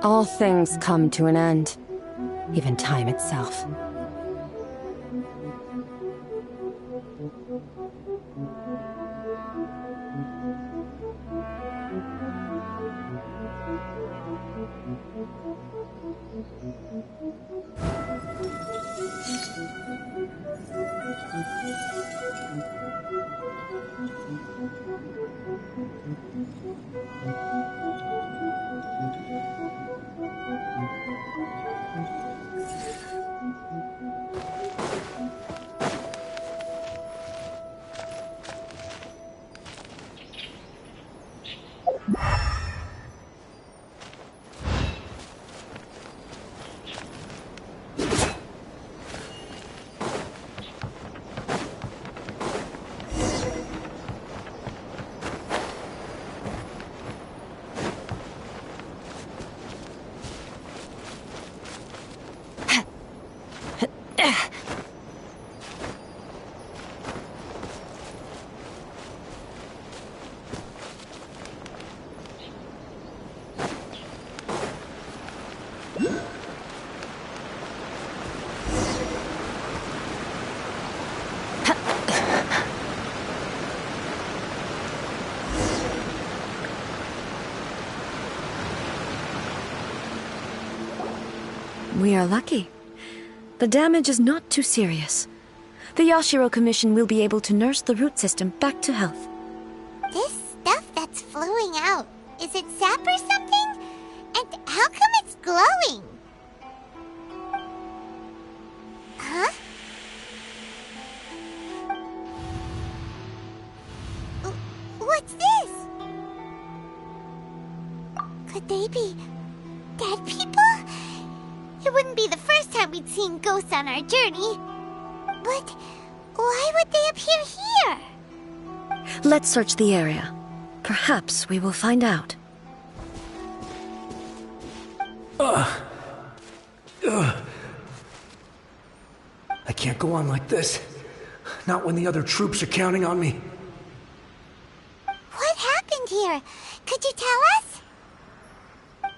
All things come to an end, even time itself. We are lucky. The damage is not too serious. The Yashiro Commission will be able to nurse the root system back to health. This stuff that's flowing out, is it sap or something? And how come it's glowing? Huh? What's this? Could they be dead people? It wouldn't be the first time we'd seen ghosts on our journey. But why would they appear here? Let's search the area. Perhaps we will find out. I can't go on like this. Not when the other troops are counting on me. What happened here? Could you tell us?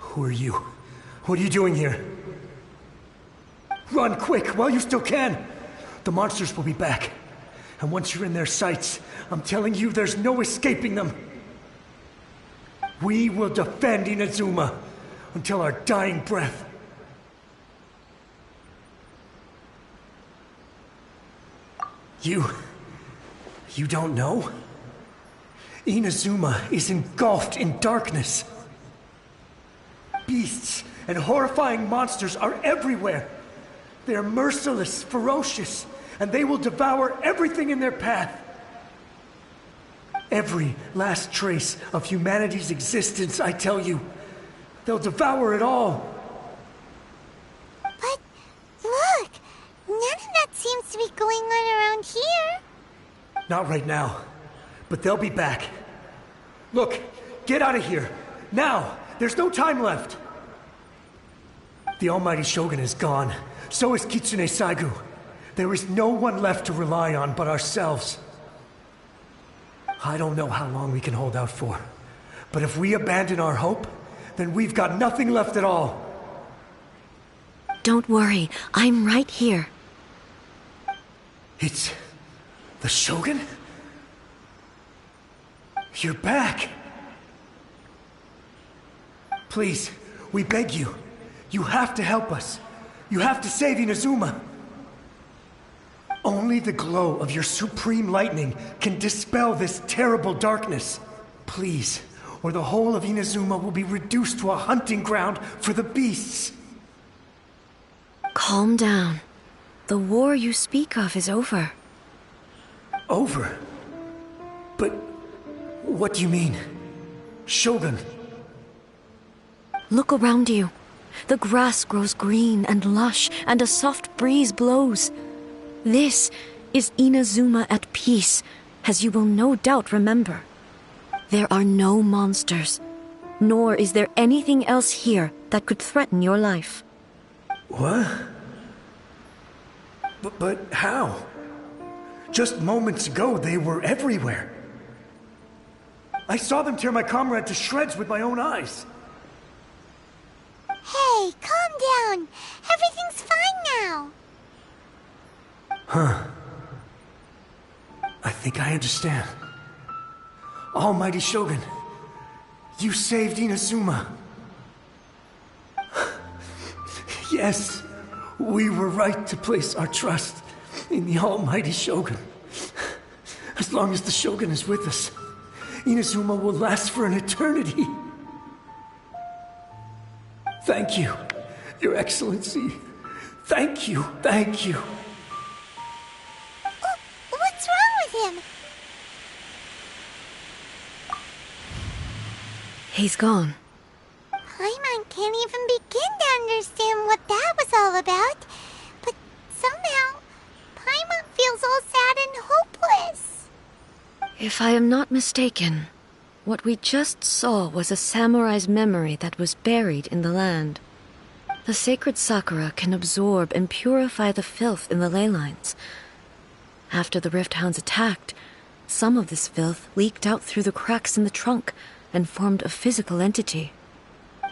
Who are you? What are you doing here? Run quick while you still can! The monsters will be back. And once you're in their sights, I'm telling you there's no escaping them. We will defend Inazuma until our dying breath. You don't know? Inazuma is engulfed in darkness. Beasts and horrifying monsters are everywhere. They are merciless, ferocious, and they will devour everything in their path. Every last trace of humanity's existence, I tell you. They'll devour it all. But look, none of that seems to be going on around here. Not right now, but they'll be back. Look, get out of here. Now! There's no time left! The Almighty Shogun is gone. So is Kitsune Saigu. There is no one left to rely on but ourselves. I don't know how long we can hold out for. But if we abandon our hope, then we've got nothing left at all. Don't worry, I'm right here. It's... the Shogun? You're back! Please, we beg you. You have to help us. You have to save Inazuma. Only the glow of your supreme lightning can dispel this terrible darkness. Please, or the whole of Inazuma will be reduced to a hunting ground for the beasts. Calm down. The war you speak of is over. Over? But what do you mean? Shogun? Look around you. The grass grows green and lush, and a soft breeze blows. This is Inazuma at peace, as you will no doubt remember. There are no monsters, nor is there anything else here that could threaten your life. What? But how? Just moments ago, they were everywhere. I saw them tear my comrade to shreds with my own eyes. Okay, calm down. Everything's fine now. Huh. I think I understand. Almighty Shogun, you saved Inazuma. Yes, we were right to place our trust in the Almighty Shogun. As long as the Shogun is with us, Inazuma will last for an eternity. Thank you, Your Excellency. Thank you, thank you. Oh, what's wrong with him? He's gone. Paimon can't even begin to understand what that was all about. But somehow, Paimon feels all sad and hopeless. If I am not mistaken, what we just saw was a samurai's memory that was buried in the land. The sacred sakura can absorb and purify the filth in the ley lines. After the Rift Hounds attacked, some of this filth leaked out through the cracks in the trunk and formed a physical entity.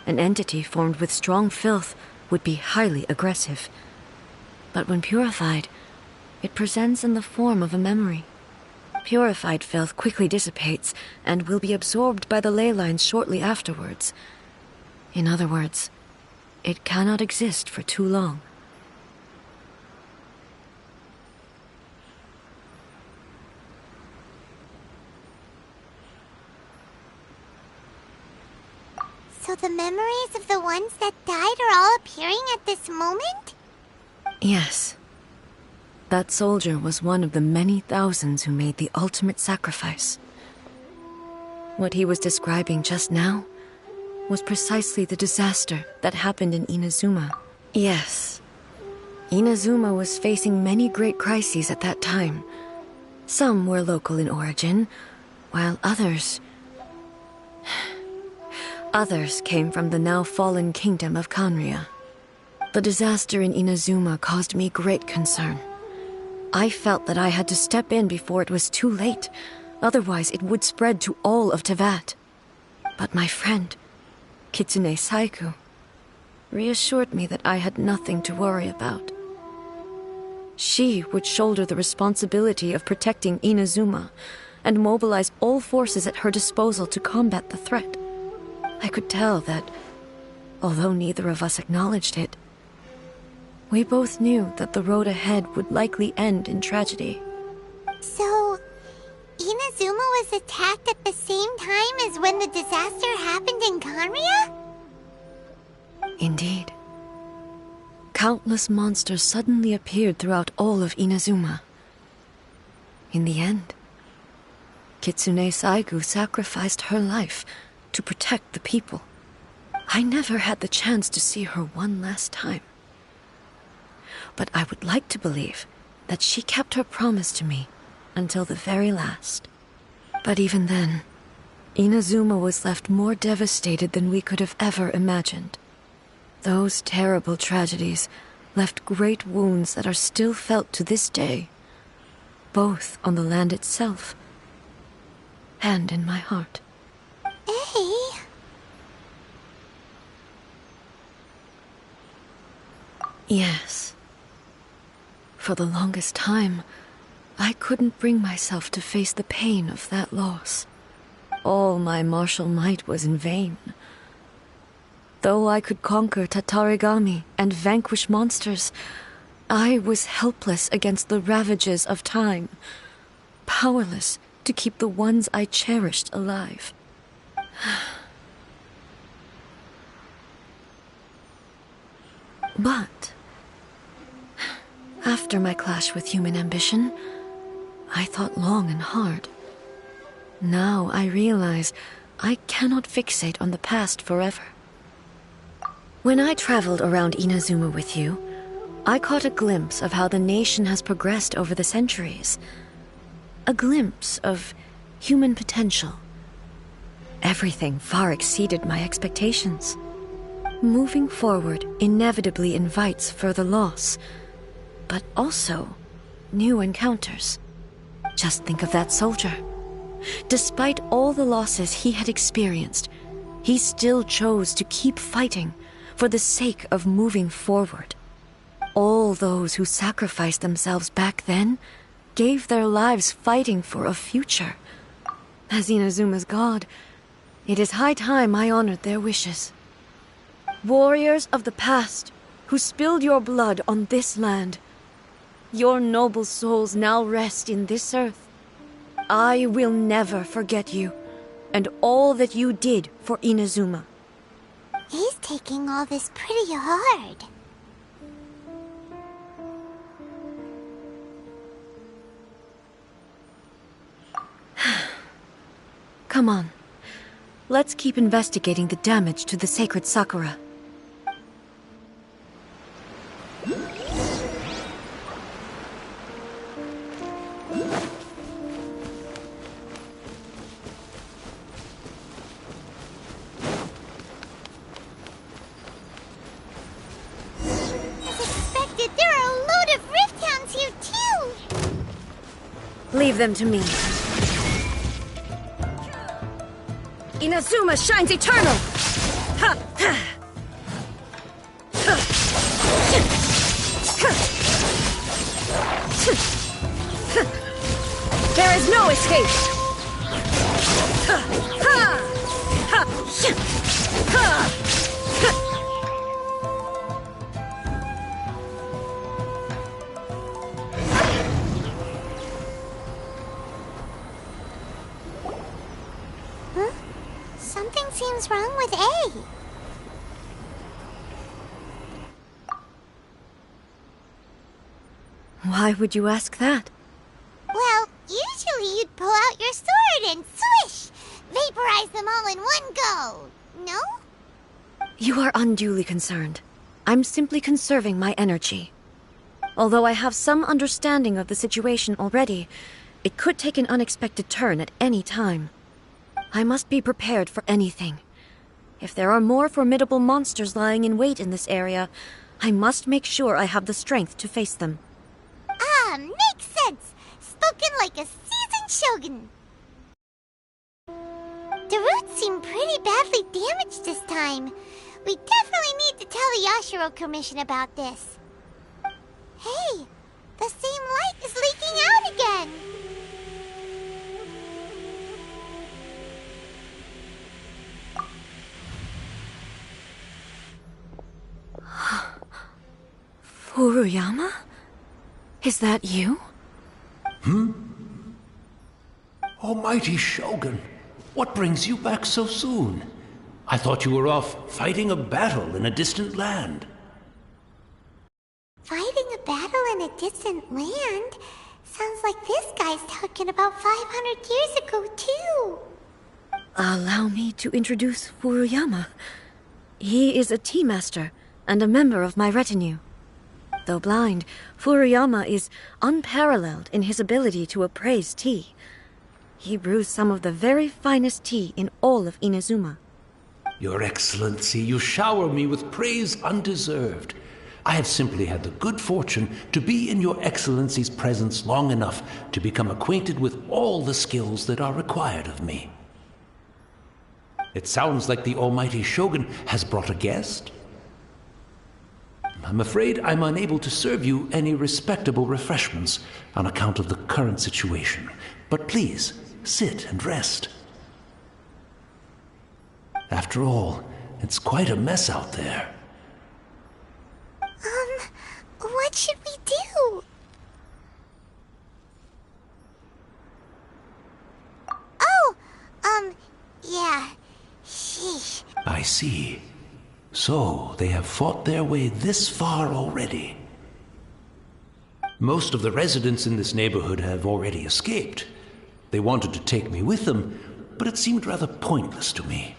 An entity formed with strong filth would be highly aggressive. But when purified, it presents in the form of a memory. Purified filth quickly dissipates and will be absorbed by the ley lines shortly afterwards. In other words, it cannot exist for too long. So the memories of the ones that died are all appearing at this moment? Yes. That soldier was one of the many thousands who made the ultimate sacrifice. What he was describing just now was precisely the disaster that happened in Inazuma. Yes. Inazuma was facing many great crises at that time. Some were local in origin, while others came from the now fallen kingdom of Kanria. The disaster in Inazuma caused me great concern. I felt that I had to step in before it was too late, otherwise it would spread to all of Teyvat. But my friend, Kitsune Saiku, reassured me that I had nothing to worry about. She would shoulder the responsibility of protecting Inazuma and mobilize all forces at her disposal to combat the threat. I could tell that, although neither of us acknowledged it, we both knew that the road ahead would likely end in tragedy. So, Inazuma was attacked at the same time as when the disaster happened in Kanria? Indeed. Countless monsters suddenly appeared throughout all of Inazuma. In the end, Kitsune Saigu sacrificed her life to protect the people. I never had the chance to see her one last time. But I would like to believe that she kept her promise to me until the very last. But even then, Inazuma was left more devastated than we could have ever imagined. Those terrible tragedies left great wounds that are still felt to this day, both on the land itself and in my heart. Ei? Yes. For the longest time, I couldn't bring myself to face the pain of that loss. All my martial might was in vain. Though I could conquer Tatarigami and vanquish monsters, I was helpless against the ravages of time, powerless to keep the ones I cherished alive. But after my clash with human ambition, I thought long and hard. Now I realize I cannot fixate on the past forever. When I traveled around Inazuma with you, I caught a glimpse of how the nation has progressed over the centuries. A glimpse of human potential. Everything far exceeded my expectations. Moving forward inevitably invites further loss, but also new encounters. Just think of that soldier. Despite all the losses he had experienced, he still chose to keep fighting, for the sake of moving forward. All those who sacrificed themselves back then gave their lives fighting for a future. As Inazuma's god, it is high time I honored their wishes. Warriors of the past, who spilled your blood on this land, your noble souls now rest in this earth. I will never forget you, and all that you did for Inazuma. He's taking all this pretty hard. Come on. Let's keep investigating the damage to the sacred Sakura. Leave them to me. Inazuma shines eternal! Ha! Ha! There is no escape! Ha! Ha! Ha! Ha! Something seems wrong with Ei. Why would you ask that? Well, usually you'd pull out your sword and swish! Vaporize them all in one go, no? You are unduly concerned. I'm simply conserving my energy. Although I have some understanding of the situation already, it could take an unexpected turn at any time. I must be prepared for anything. If there are more formidable monsters lying in wait in this area, I must make sure I have the strength to face them. Ah, makes sense! Spoken like a seasoned shogun. The roots seem pretty badly damaged this time. We definitely need to tell the Yashiro Commission about this. Hey, the same light is leaking out again! Furuyama? Is that you? Almighty Shogun, what brings you back so soon? I thought you were off fighting a battle in a distant land. Fighting a battle in a distant land? Sounds like this guy's talking about 500 years ago, too. Allow me to introduce Furuyama. He is a tea master and a member of my retinue. Though blind, Furuyama is unparalleled in his ability to appraise tea. He brews some of the very finest tea in all of Inazuma. Your Excellency, you shower me with praise undeserved. I have simply had the good fortune to be in Your Excellency's presence long enough to become acquainted with all the skills that are required of me. It sounds like the Almighty Shogun has brought a guest. I'm afraid I'm unable to serve you any respectable refreshments on account of the current situation. But please, sit and rest. After all, it's quite a mess out there. What should we do? Yeah. Sheesh. I see. So, they have fought their way this far already. Most of the residents in this neighborhood have already escaped. They wanted to take me with them, but it seemed rather pointless to me.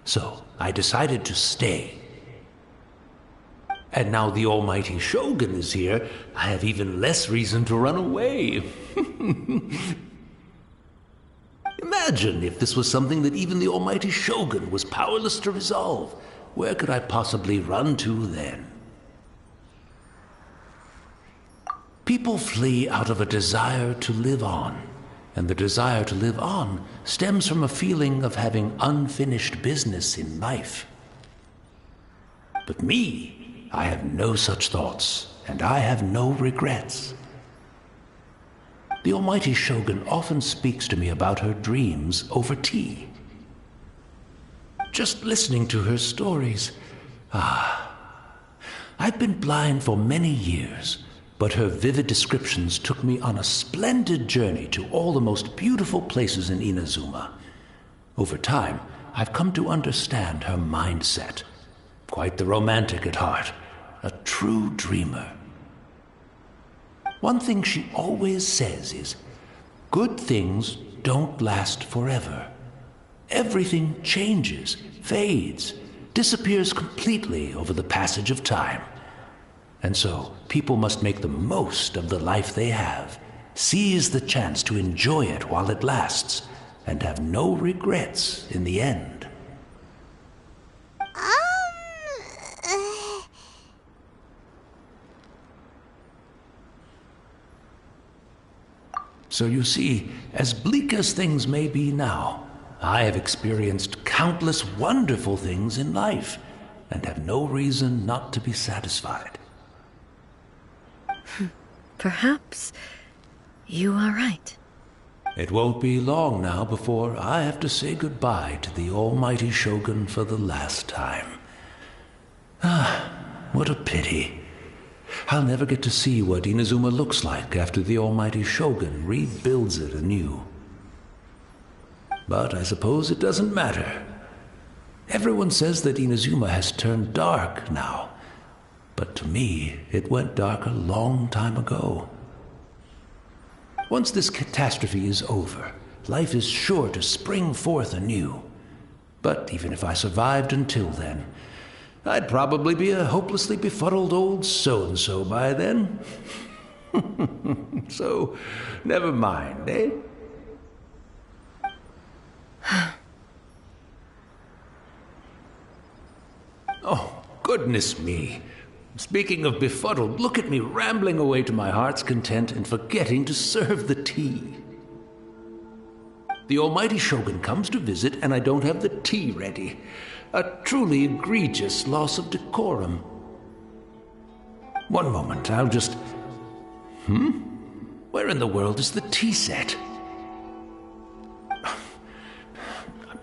So, I decided to stay. And now the Almighty Shogun is here, I have even less reason to run away. Imagine if this was something that even the Almighty Shogun was powerless to resolve. Where could I possibly run to then? People flee out of a desire to live on, and the desire to live on stems from a feeling of having unfinished business in life. But me, I have no such thoughts, and I have no regrets. The Almighty Shogun often speaks to me about her dreams over tea. Just listening to her stories. I've been blind for many years, but her vivid descriptions took me on a splendid journey to all the most beautiful places in Inazuma. Over time, I've come to understand her mindset. Quite the romantic at heart, a true dreamer. One thing she always says is, good things don't last forever. Everything changes, fades, disappears completely over the passage of time. And so, people must make the most of the life they have, seize the chance to enjoy it while it lasts, and have no regrets in the end. So you see, as bleak as things may be now, I have experienced countless wonderful things in life, and have no reason not to be satisfied. Perhaps you are right. It won't be long now before I have to say goodbye to the Almighty Shogun for the last time. What a pity. I'll never get to see what Inazuma looks like after the Almighty Shogun rebuilds it anew. But I suppose it doesn't matter. Everyone says that Inazuma has turned dark now. But to me, it went dark a long time ago. Once this catastrophe is over, life is sure to spring forth anew. But even if I survived until then, I'd probably be a hopelessly befuddled old so-and-so by then. So, never mind, eh? Oh, goodness me. Speaking of befuddled, look at me rambling away to my heart's content and forgetting to serve the tea. The Almighty Shogun comes to visit and I don't have the tea ready. A truly egregious loss of decorum. One moment, I'll just... Where in the world is the tea set?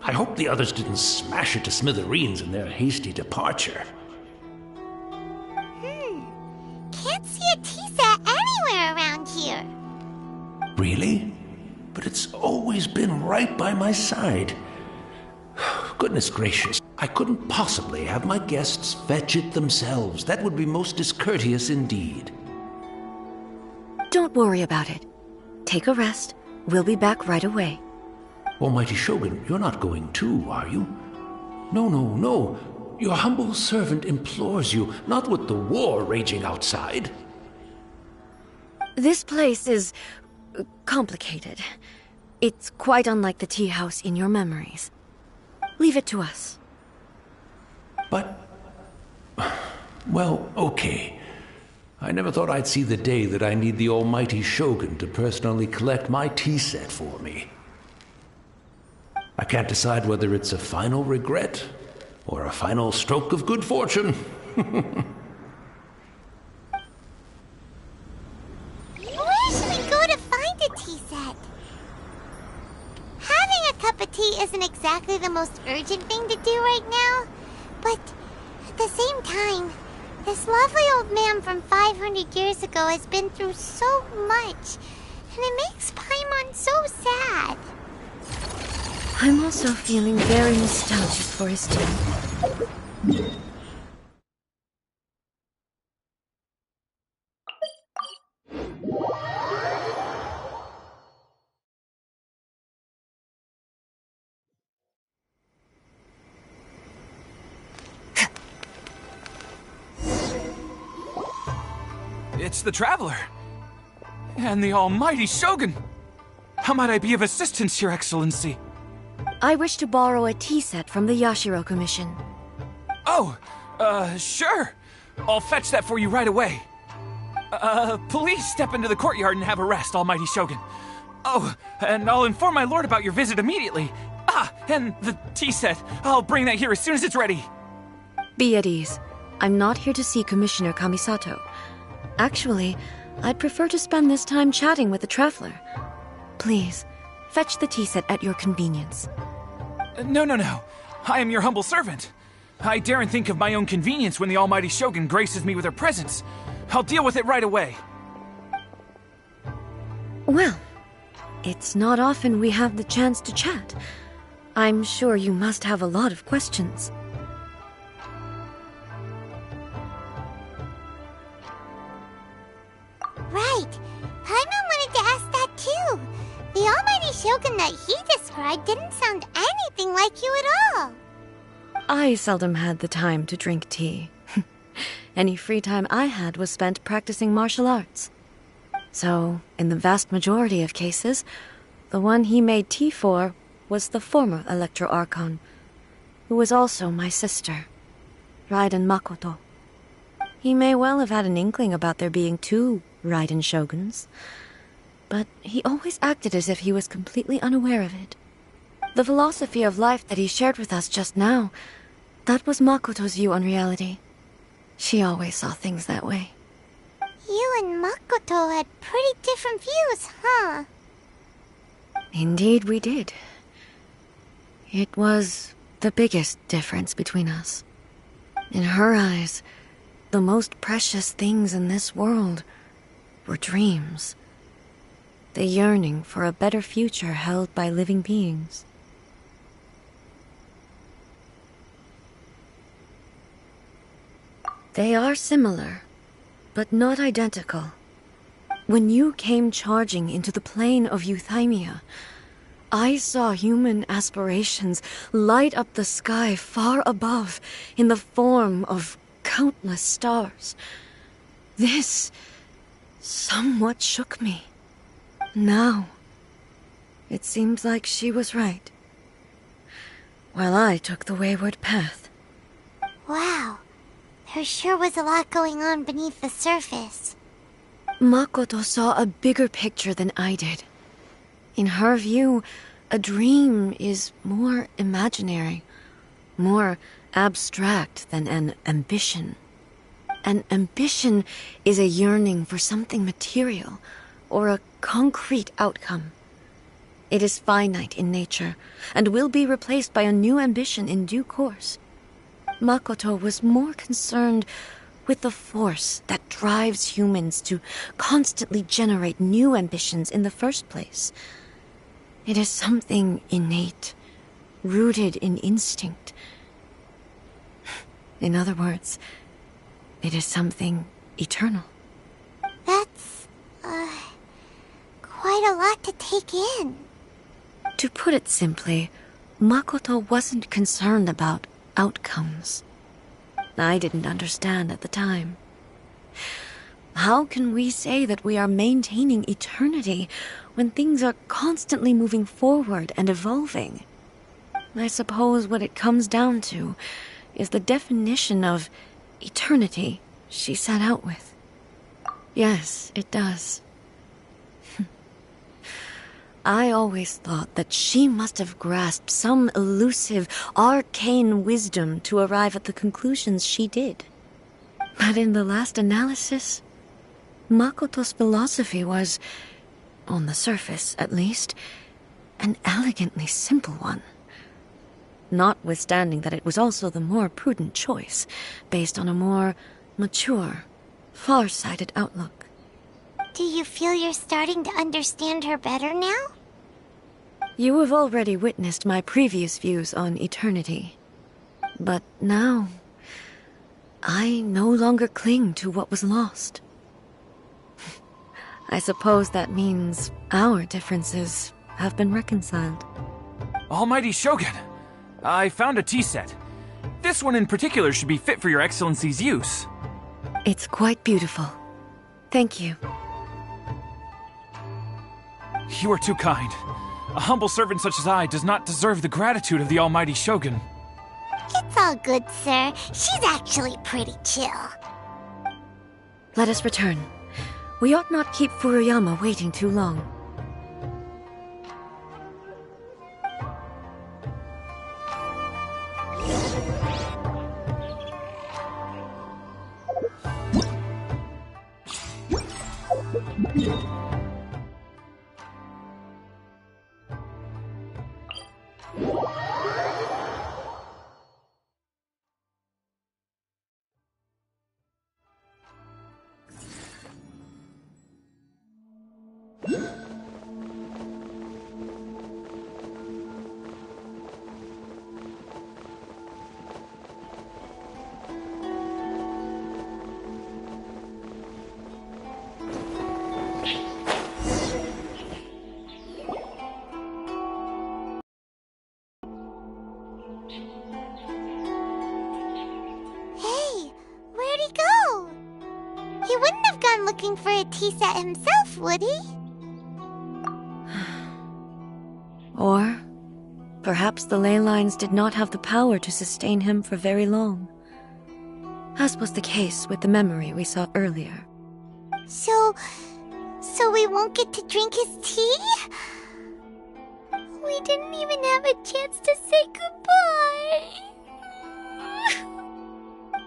I hope the others didn't smash it to smithereens in their hasty departure. Can't see a tea set anywhere around here. Really? But it's always been right by my side. Goodness gracious, I couldn't possibly have my guests fetch it themselves. That would be most discourteous indeed. Don't worry about it. Take a rest. We'll be back right away. Almighty Shogun, you're not going too, are you? No. Your humble servant implores you, not with the war raging outside. This place is complicated. It's quite unlike the tea house in your memories. Leave it to us. But... well, okay. I never thought I'd see the day that I need the Almighty Shogun to personally collect my tea set for me. I can't decide whether it's a final regret or a final stroke of good fortune. Where should we go to find a tea set? Having a cup of tea isn't exactly the most urgent thing to do right now, but at the same time, this lovely old man from 500 years ago has been through so much, and it makes Paimon so sad. I'm also feeling very nostalgic for his tea. It's the Traveler. And the Almighty Shogun. How might I be of assistance, Your Excellency? I wish to borrow a tea set from the Yashiro Commission. Oh, sure. I'll fetch that for you right away. Please step into the courtyard and have a rest, Almighty Shogun. Oh, and I'll inform my lord about your visit immediately. And the tea set. I'll bring that here as soon as it's ready. Be at ease. I'm not here to see Commissioner Kamisato. Actually, I'd prefer to spend this time chatting with the traveler. Please, fetch the tea set at your convenience. No. I am your humble servant. I daren't think of my own convenience when the almighty Shogun graces me with her presence. I'll deal with it right away. Well, it's not often we have the chance to chat. I'm sure you must have a lot of questions. Right. Paimon wanted to ask that too. The almighty Shogun that he described didn't sound anything like you at all. I seldom had the time to drink tea. Any free time I had was spent practicing martial arts. So, in the vast majority of cases, the one he made tea for was the former Electro Archon, who was also my sister, Raiden Makoto. He may well have had an inkling about there being two Raiden Shoguns, but he always acted as if he was completely unaware of it. The philosophy of life that he shared with us just now, that was Makoto's view on reality. She always saw things that way. You and Makoto had pretty different views, huh? Indeed we did. It was the biggest difference between us. In her eyes, the most precious things in this world were dreams. The yearning for a better future held by living beings. They are similar, but not identical. When you came charging into the plane of Euthymia, I saw human aspirations light up the sky far above in the form of countless stars. This somewhat shook me. Now, it seems like she was right, while I took the wayward path. Wow. There sure was a lot going on beneath the surface. Makoto saw a bigger picture than I did. In her view, a dream is more imaginary, more abstract than an ambition. An ambition is a yearning for something material, or a concrete outcome. It is finite in nature, and will be replaced by a new ambition in due course. Makoto was more concerned with the force that drives humans to constantly generate new ambitions in the first place. It is something innate, rooted in instinct. In other words, it is something eternal. That's, quite a lot to take in. To put it simply, Makoto wasn't concerned about outcomes. I didn't understand at the time. How can we say that we are maintaining eternity when things are constantly moving forward and evolving? I suppose what it comes down to is the definition of eternity she set out with. Yes, it does. I always thought that she must have grasped some elusive, arcane wisdom to arrive at the conclusions she did. But in the last analysis, Makoto's philosophy was, on the surface at least, an elegantly simple one. Notwithstanding that it was also the more prudent choice, based on a more mature, far-sighted outlook. Do you feel you're starting to understand her better now? You have already witnessed my previous views on eternity. But now, I no longer cling to what was lost. I suppose that means our differences have been reconciled. Almighty Shogun, I found a tea set. This one in particular should be fit for your Excellency's use. It's quite beautiful. Thank you. You are too kind. A humble servant such as I does not deserve the gratitude of the almighty Shogun. It's all good, sir. She's actually pretty chill. Let us return. We ought not keep Furuyama waiting too long. looking for a tea set himself, would he? Or perhaps the ley lines did not have the power to sustain him for very long, as was the case with the memory we saw earlier. So we won't get to drink his tea? We didn't even have a chance to say goodbye.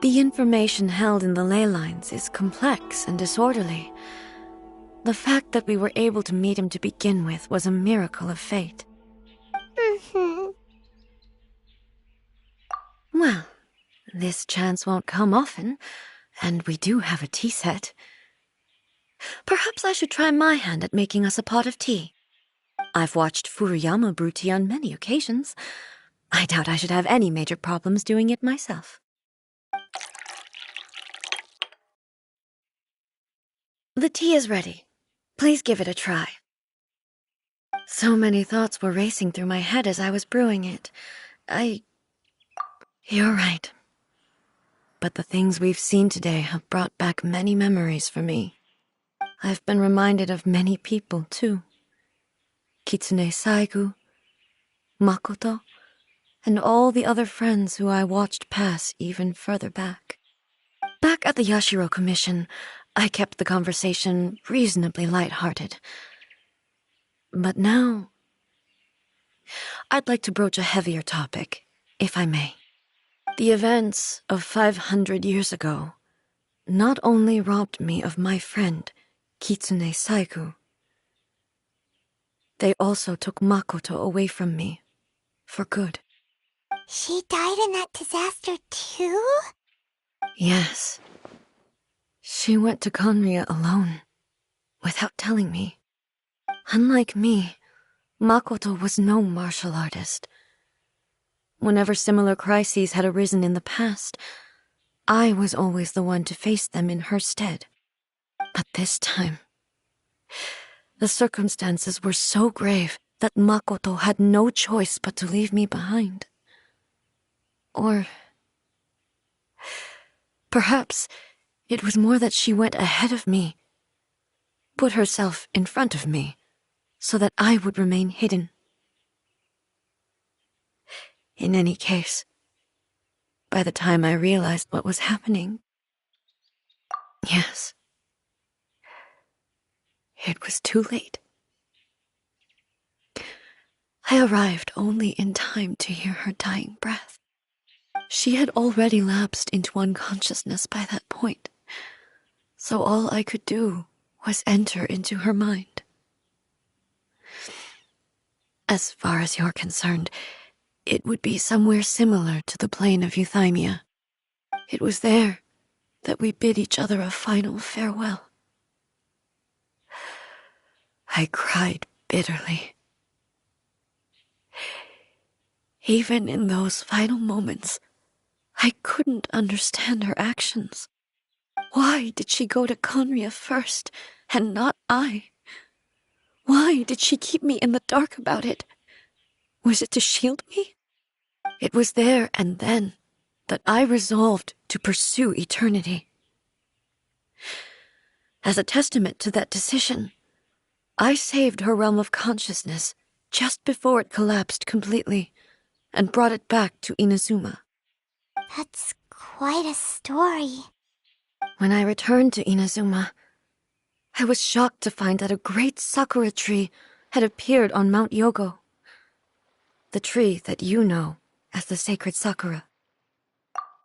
The information held in the ley lines is complex and disorderly. The fact that we were able to meet him to begin with was a miracle of fate. Well, this chance won't come often, and we do have a tea set. Perhaps I should try my hand at making us a pot of tea. I've watched Furuyama brew tea on many occasions. I doubt I should have any major problems doing it myself. The tea is ready. Please give it a try. So many thoughts were racing through my head as I was brewing it. You're right. But the things we've seen today have brought back many memories for me. I've been reminded of many people, too. Kitsune Saigu, Makoto, and all the other friends who I watched pass even further back. Back at the Yashiro Commission, I kept the conversation reasonably light-hearted. But now, I'd like to broach a heavier topic, if I may. The events of 500 years ago not only robbed me of my friend, Kitsune Saigu, they also took Makoto away from me, for good. She died in that disaster too? Yes. She went to Conria alone, without telling me. Unlike me, Makoto was no martial artist. Whenever similar crises had arisen in the past, I was always the one to face them in her stead. But this time, the circumstances were so grave that Makoto had no choice but to leave me behind. Or perhaps it was more that she went ahead of me, put herself in front of me, so that I would remain hidden. In any case, by the time I realized what was happening, yes, it was too late. I arrived only in time to hear her dying breath. She had already lapsed into unconsciousness by that point, so all I could do was enter into her mind. As far as you're concerned, it would be somewhere similar to the plain of Euthymia. It was there that we bid each other a final farewell. I cried bitterly. Even in those final moments, I couldn't understand her actions. Why did she go to Conria first, and not I? Why did she keep me in the dark about it? Was it to shield me? It was there and then that I resolved to pursue eternity. As a testament to that decision, I saved her realm of consciousness just before it collapsed completely and brought it back to Inazuma. That's quite a story. When I returned to Inazuma, I was shocked to find that a great sakura tree had appeared on Mount Yogo, the tree that you know as the sacred sakura.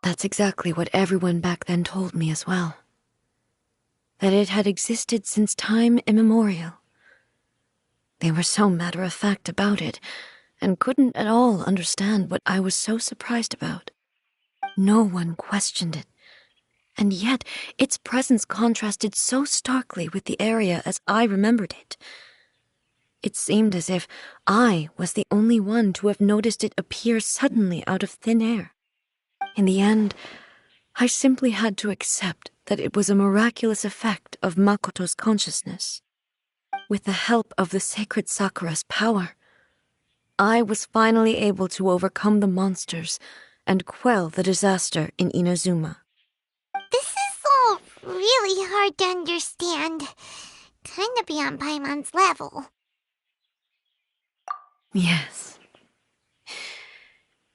That's exactly what everyone back then told me as well. That it had existed since time immemorial. They were so matter-of-fact about it, and couldn't at all understand what I was so surprised about. No one questioned it, and yet its presence contrasted so starkly with the area as I remembered it. It seemed as if I was the only one to have noticed it appear suddenly out of thin air. In the end, I simply had to accept that it was a miraculous effect of Makoto's consciousness. With the help of the sacred Sakura's power, I was finally able to overcome the monsters and quell the disaster in Inazuma. This is all really hard to understand. Kinda beyond Paimon's level. Yes.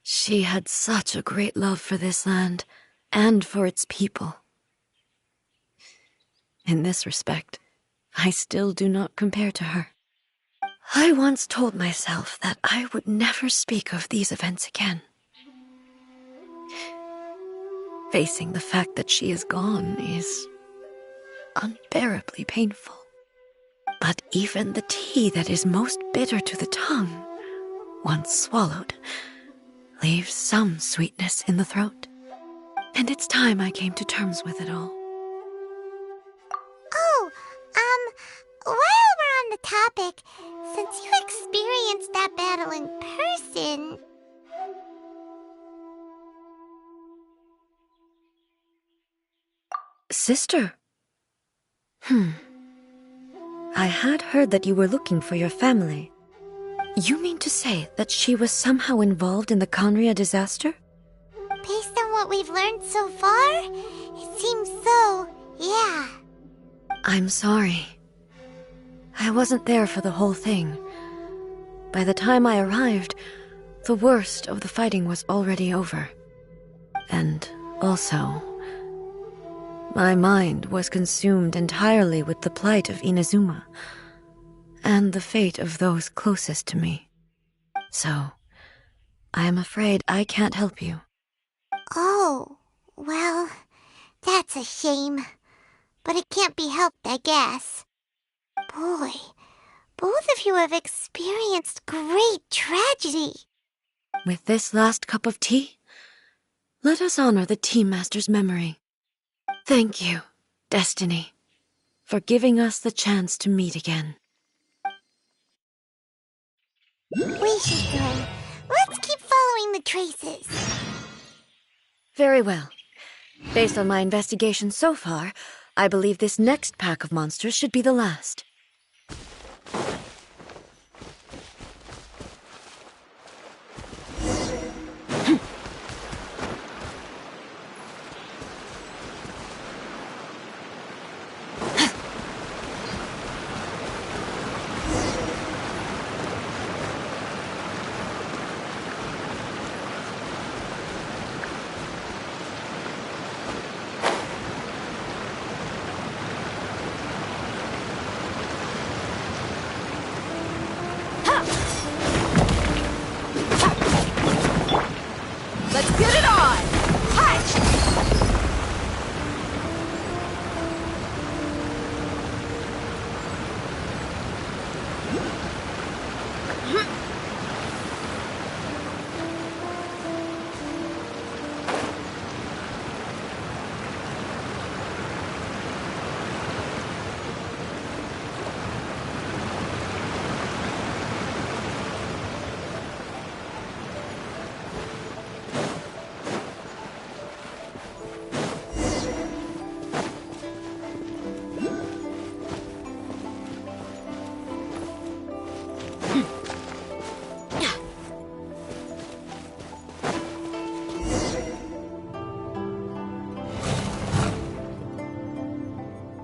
She had such a great love for this land, and for its people. In this respect, I still do not compare to her. I once told myself that I would never speak of these events again. Facing the fact that she is gone is unbearably painful. But even the tea that is most bitter to the tongue, once swallowed, leaves some sweetness in the throat. And it's time I came to terms with it all. Oh, while we're on the topic, since you experienced that battle in person... Sister? I had heard that you were looking for your family. You mean to say that she was somehow involved in the Conria disaster? Based on what we've learned so far, it seems so, yeah. I'm sorry. I wasn't there for the whole thing. By the time I arrived, the worst of the fighting was already over. And also, my mind was consumed entirely with the plight of Inazuma, and the fate of those closest to me. So, I am afraid I can't help you. Oh, well, that's a shame. But it can't be helped, I guess. Boy, both of you have experienced great tragedy. With this last cup of tea, let us honor the Tea Master's memory. Thank you, Destiny, for giving us the chance to meet again. We should go. Let's keep following the traces. Very well. Based on my investigation so far, I believe this next pack of monsters should be the last. Let's get it on!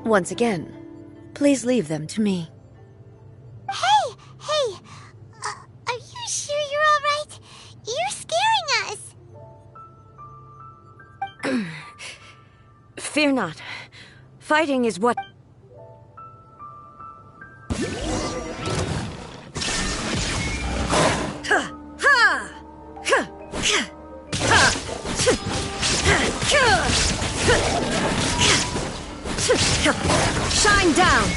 Once again, please leave them to me. Hey! Are you sure you're all right? You're scaring us! Fear not. Fighting is what... Shine down!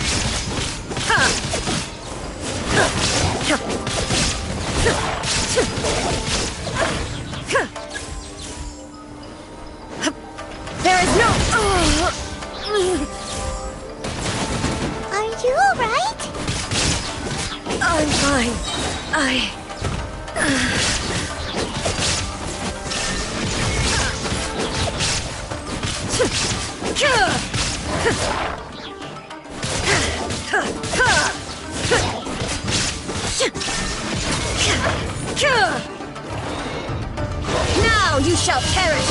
There is no... Are you all right? I'm fine. Now you shall perish!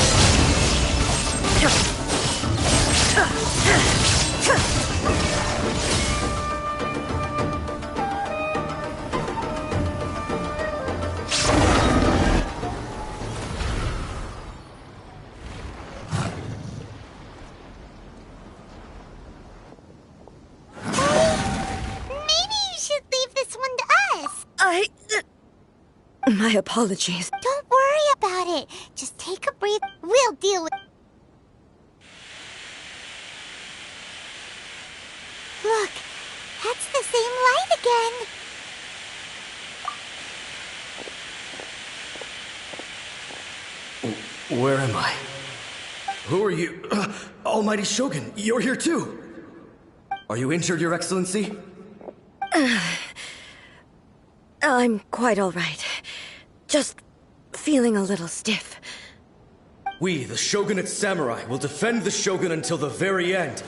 My apologies. Don't worry about it. Just take a breath. We'll deal with... Look, that's the same light again. Where am I? Who are you? Almighty Shogun, you're here too! Are you injured, Your Excellency? I'm quite all right. Just feeling a little stiff. We, the Shogunate Samurai, will defend the Shogun until the very end.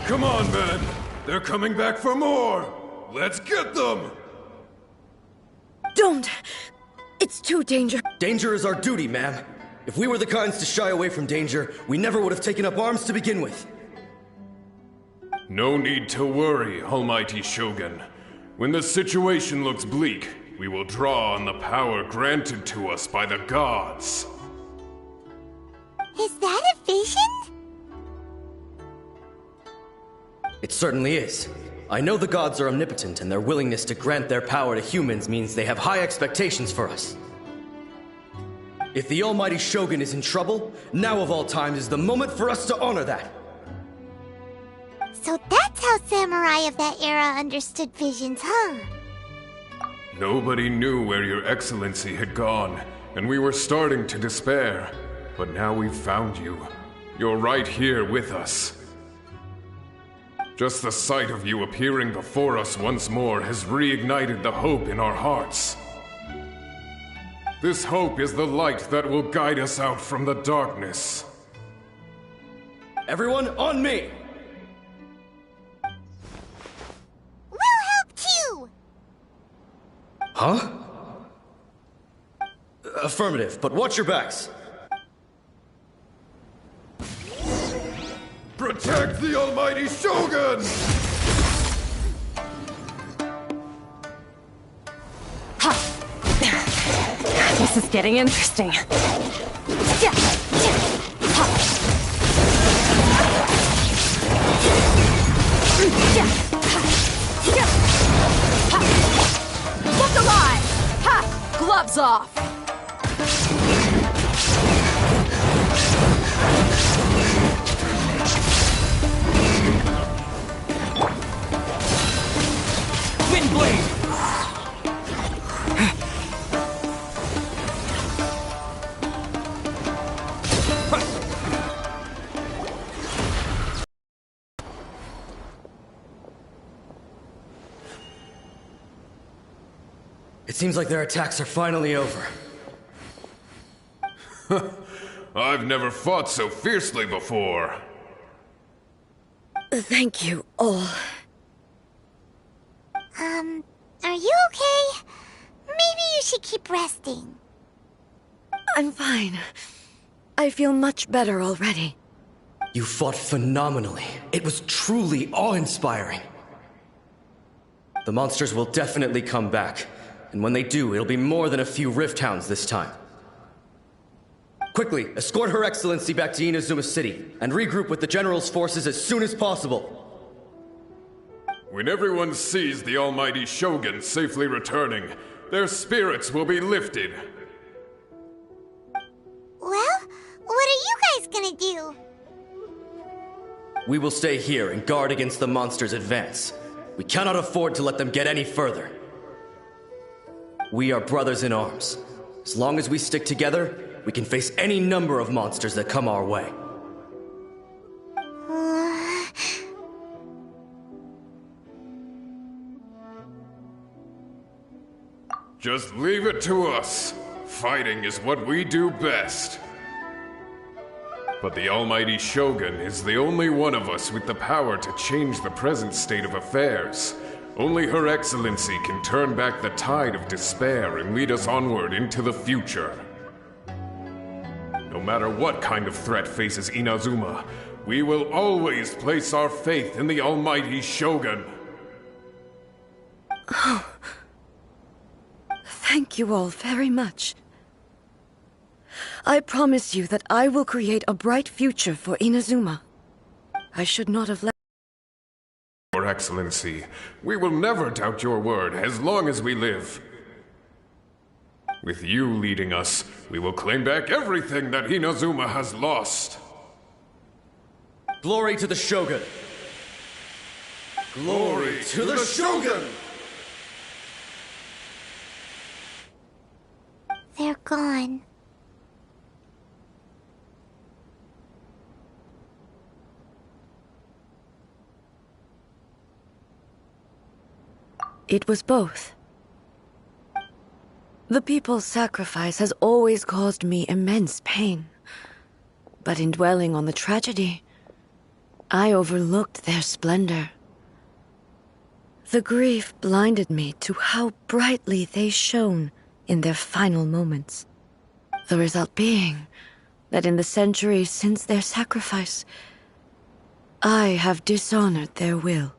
Come on, men! They're coming back for more! Let's get them! Don't! It's too dangerous. Danger is our duty, ma'am. If we were the kinds to shy away from danger, we never would have taken up arms to begin with. No need to worry, Almighty Shogun. When the situation looks bleak, we will draw on the power granted to us by the gods. Is that a vision? It certainly is. I know the gods are omnipotent, and their willingness to grant their power to humans means they have high expectations for us. If the Almighty Shogun is in trouble, now of all times is the moment for us to honor that. So that's how samurai of that era understood visions, huh? Nobody knew where Your Excellency had gone, and we were starting to despair. But now we've found you. You're right here with us. Just the sight of you appearing before us once more has reignited the hope in our hearts. This hope is the light that will guide us out from the darkness. Everyone, on me! We'll help too! Huh? Affirmative, but watch your backs. Protect the Almighty Shogun! This is getting interesting. Look alive! Ha! Gloves off! Wind blade! It seems like their attacks are finally over. I've never fought so fiercely before. Thank you all. Are you okay? Maybe you should keep resting. I'm fine. I feel much better already. You fought phenomenally. It was truly awe-inspiring. The monsters will definitely come back. And when they do, it'll be more than a few Rift Hounds this time. Quickly, escort Her Excellency back to Inazuma City, and regroup with the General's forces as soon as possible. When everyone sees the Almighty Shogun safely returning, their spirits will be lifted. Well, what are you guys gonna do? We will stay here and guard against the monsters' advance. We cannot afford to let them get any further. We are brothers in arms. As long as we stick together, we can face any number of monsters that come our way. Just leave it to us. Fighting is what we do best. But the Almighty Shogun is the only one of us with the power to change the present state of affairs. Only Her Excellency can turn back the tide of despair and lead us onward into the future. No No matter what kind of threat faces Inazuma, we will always place our faith in the almighty Shogun. Oh. Thank you all very much. I promise you that I will create a bright future for Inazuma. I should not have let... Your Excellency, we will never doubt your word as long as we live. With you leading us, we will claim back everything that Inazuma has lost. Glory to the Shogun! Glory to the Shogun! They're gone. It was both. The people's sacrifice has always caused me immense pain. But in dwelling on the tragedy, I overlooked their splendor. The grief blinded me to how brightly they shone in their final moments. The result being that in the centuries since their sacrifice, I have dishonored their will.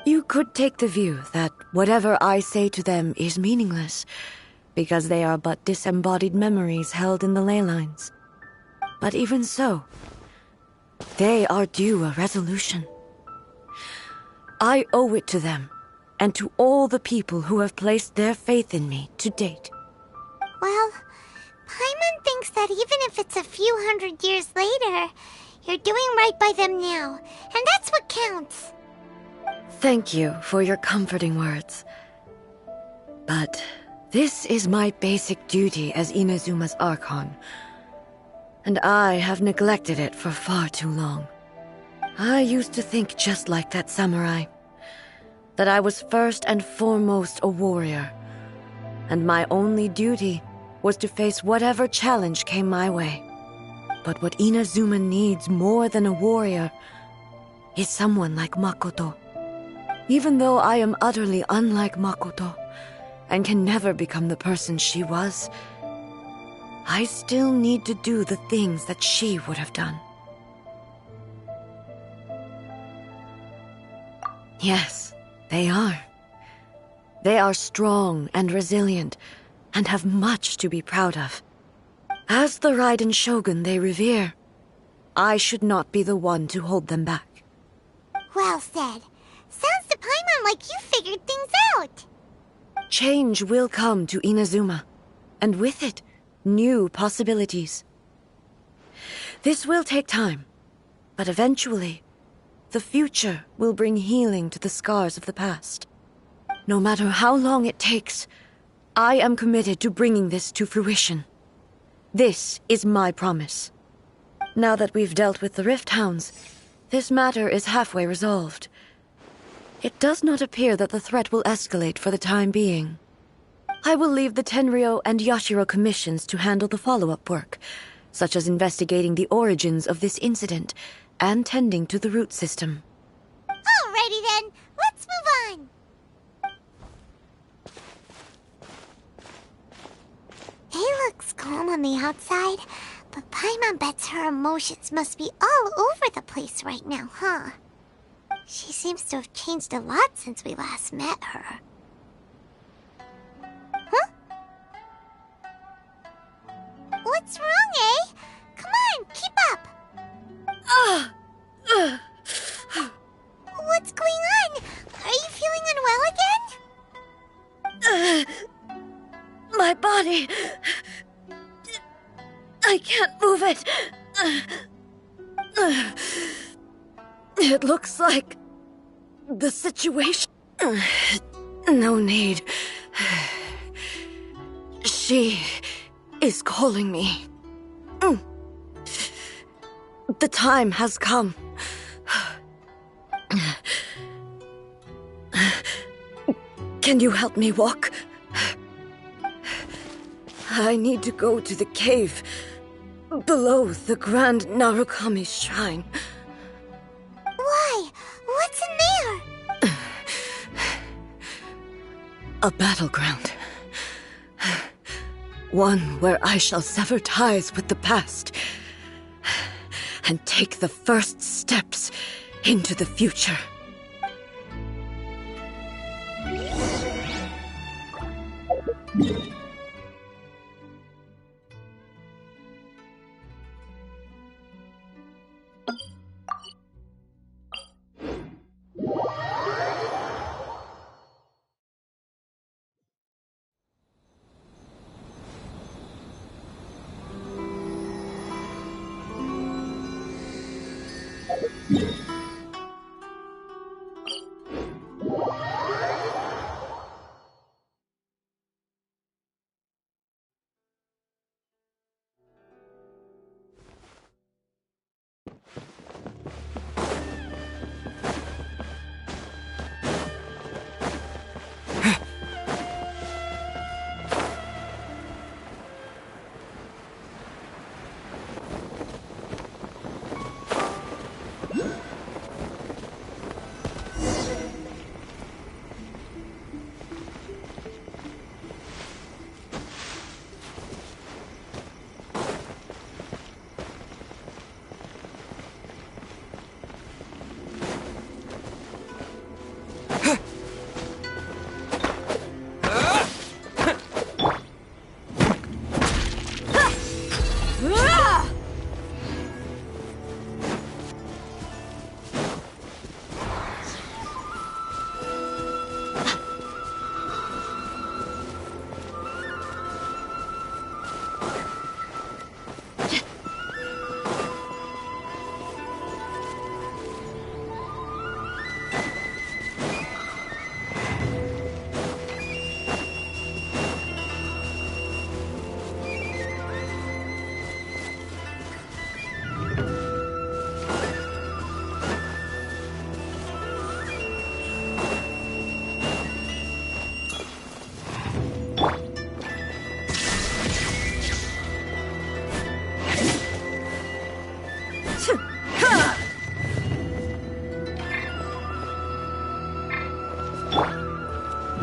You could take the view that whatever I say to them is meaningless, because they are but disembodied memories held in the ley lines. But even so, they are due a resolution. I owe it to them, and to all the people who have placed their faith in me to date. Well, Paimon thinks that even if it's a few hundred years later, you're doing right by them now, and that's what counts. Thank you for your comforting words. But this is my basic duty as Inazuma's Archon, and I have neglected it for far too long. I used to think just like that samurai, that I was first and foremost a warrior, and my only duty was to face whatever challenge came my way. But what Inazuma needs more than a warrior is someone like Makoto. Even though I am utterly unlike Makoto, and can never become the person she was, I still need to do the things that she would have done. Yes, they are. They are strong and resilient, and have much to be proud of. As the Raiden Shogun they revere, I should not be the one to hold them back. Well said. Sounds to Paimon like you figured things out. Change will come to Inazuma, and with it, new possibilities. This will take time, but eventually, the future will bring healing to the scars of the past. No matter how long it takes, I am committed to bringing this to fruition. This is my promise. Now that we've dealt with the Rift Hounds, this matter is halfway resolved. It does not appear that the threat will escalate for the time being. I will leave the Tenryo and Yashiro commissions to handle the follow-up work, such as investigating the origins of this incident and tending to the root system. Alrighty then, let's move on. It looks calm on the outside, but Paimon bets her emotions must be all over the place right now, huh? She seems to have changed a lot since we last met her. Huh? What's wrong, eh? Come on, keep up! What's going on? Are you feeling unwell again? My body... I can't move it. It looks like... the situation... No need. She is calling me. The time has come. Can you help me walk? I need to go to the cave below the Grand Narukami Shrine. Why? What's in there? A battleground. One where I shall sever ties with the past and take the first steps into the future.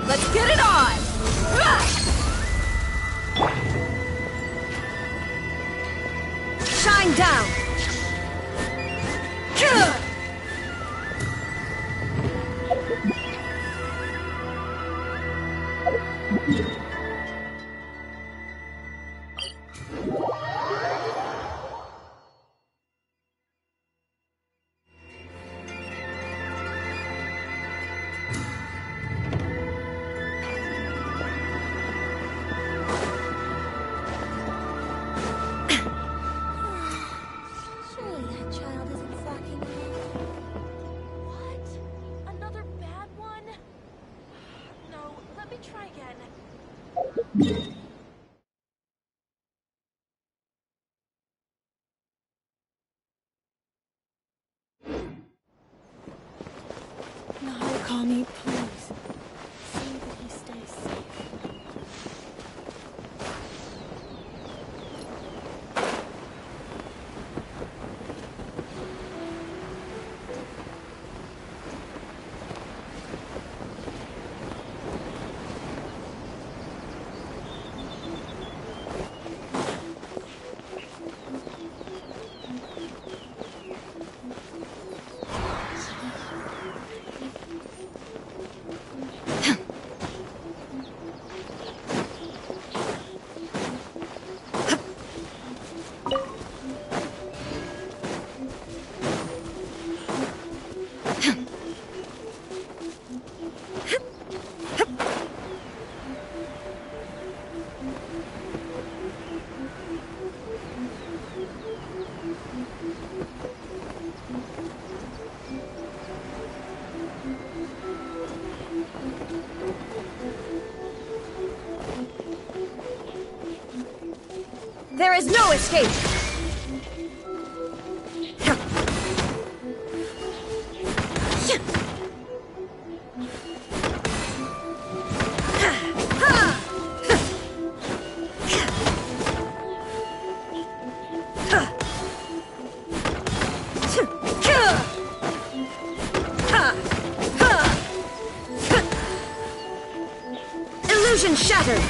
Let's get it on! Shine down! Surely that child isn't slacking off. What? Another bad one? No, let me try again. Narukami, please. See that he stays safe. There is no escape! Illusion shattered!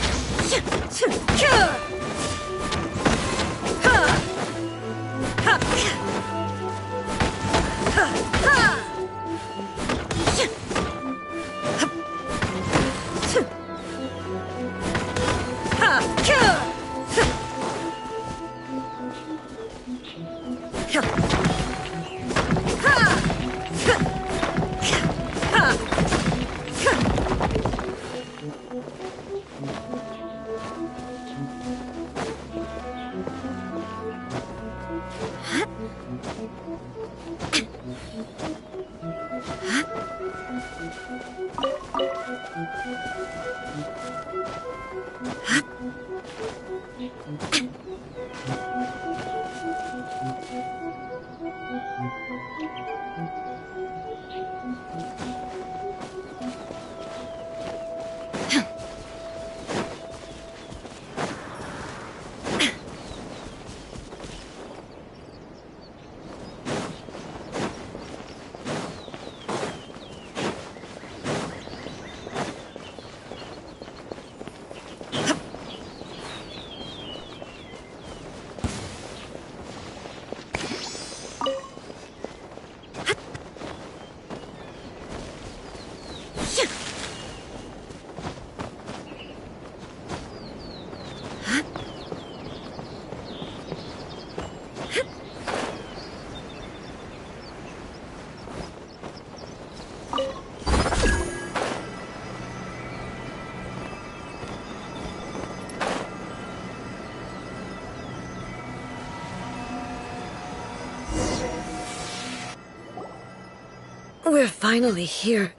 We're finally here.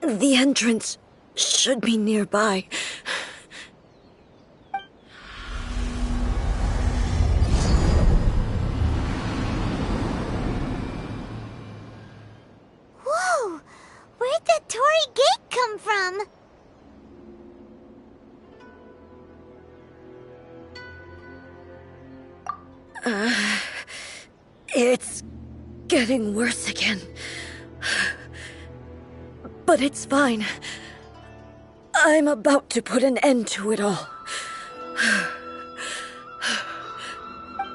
The entrance should be nearby. Whoa! Where'd the Torii Gate come from? It's getting worse again. But it's fine. I'm about to put an end to it all.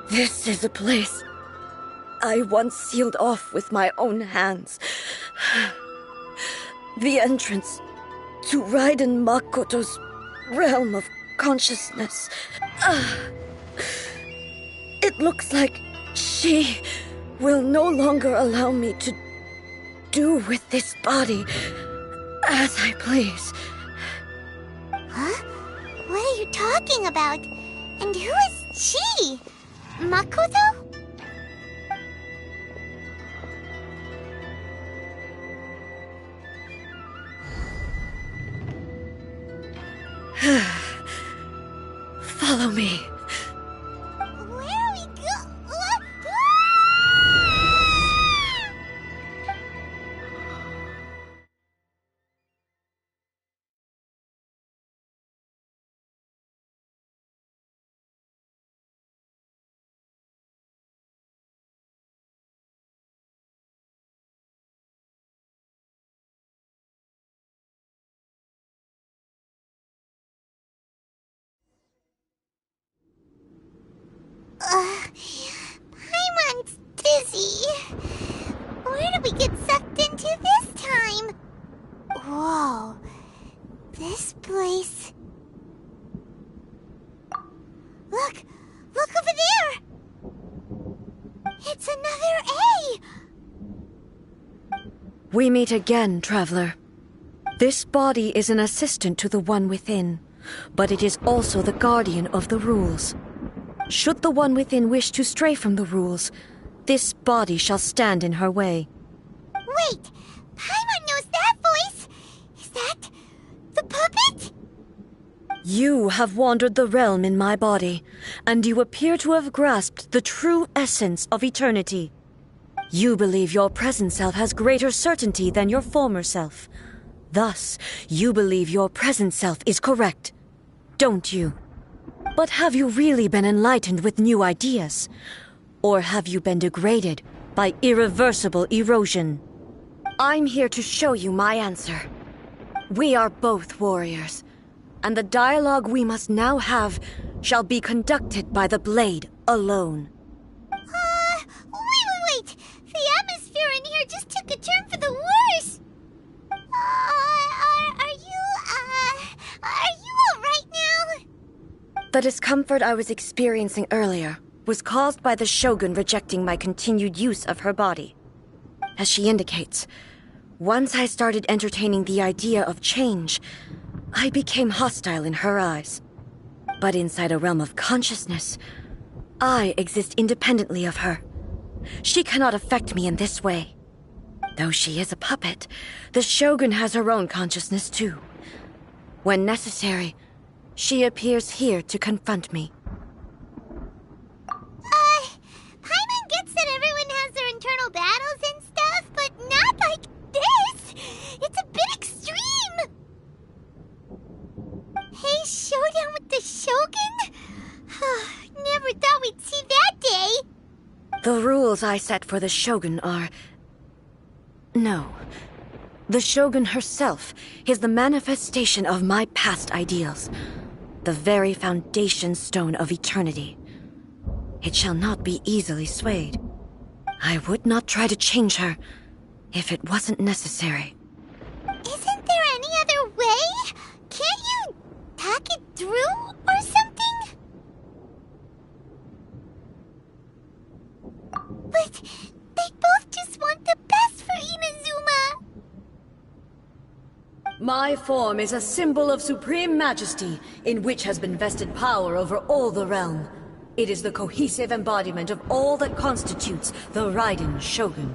This is a place I once sealed off with my own hands. The entrance to Raiden Makoto's realm of consciousness. It looks like she will no longer allow me to do with this body as I please. Huh? What are you talking about? And who is she? Makoto? Follow me. Where are we Paimon's dizzy. Where did we get sucked into this time? Whoa. This place... Look! Look over there! It's another A! We meet again, traveler. This body is an assistant to the one within, but it is also the guardian of the rules. Should the one within wish to stray from the rules, this body shall stand in her way. Wait! Paimon knows that voice! Is that... the puppet? You have wandered the realm in my body, and you appear to have grasped the true essence of eternity. You believe your present self has greater certainty than your former self. Thus, you believe your present self is correct, don't you? But have you really been enlightened with new ideas? Or have you been degraded by irreversible erosion? I'm here to show you my answer. We are both warriors. And the dialogue we must now have shall be conducted by the blade alone. Wait! The atmosphere in here just took a turn for the worse! Are you alright now? The discomfort I was experiencing earlier was caused by the Shogun rejecting my continued use of her body. As she indicates, once I started entertaining the idea of change, I became hostile in her eyes. But inside a realm of consciousness, I exist independently of her. She cannot affect me in this way. Though she is a puppet, the Shogun has her own consciousness too. When necessary, she appears here to confront me. Paimon gets that everyone has their internal battles and stuff, but not like this! It's a bit extreme! Hey, showdown with the Shogun? Never thought we'd see that day! The rules I set for the Shogun are... No. The Shogun herself is the manifestation of my past ideals. The very foundation stone of eternity. It shall not be easily swayed. I would not try to change her if it wasn't necessary. Isn't there any other way? Can't you talk it through or something? But they both just want the best for Inazuma. My form is a symbol of supreme majesty, in which has been vested power over all the realm. It is the cohesive embodiment of all that constitutes the Raiden Shogun.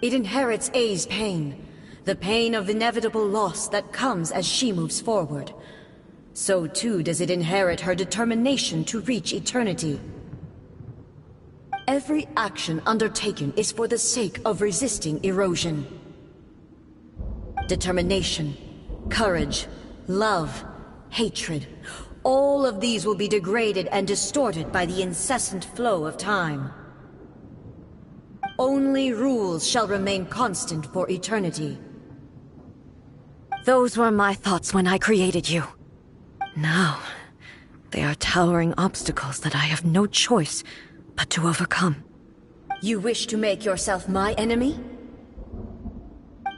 It inherits Ei's pain, the pain of inevitable loss that comes as she moves forward. So too does it inherit her determination to reach eternity. Every action undertaken is for the sake of resisting erosion. Determination, courage, love, hatred, all of these will be degraded and distorted by the incessant flow of time. Only rules shall remain constant for eternity. Those were my thoughts when I created you. Now, they are towering obstacles that I have no choice but to overcome. You wish to make yourself my enemy?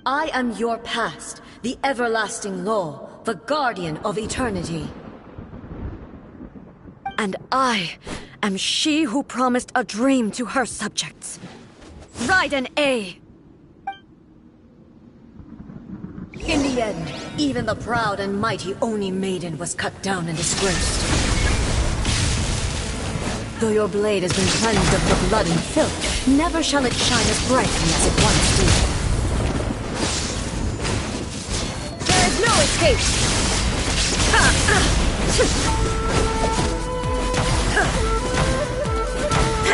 I am your past, the everlasting law, the guardian of eternity. And I am she who promised a dream to her subjects. Raiden Ei! In the end, even the proud and mighty Oni Maiden was cut down and disgraced. Though your blade has been cleansed of the blood and filth, never shall it shine as brightly as it once did. There is no escape!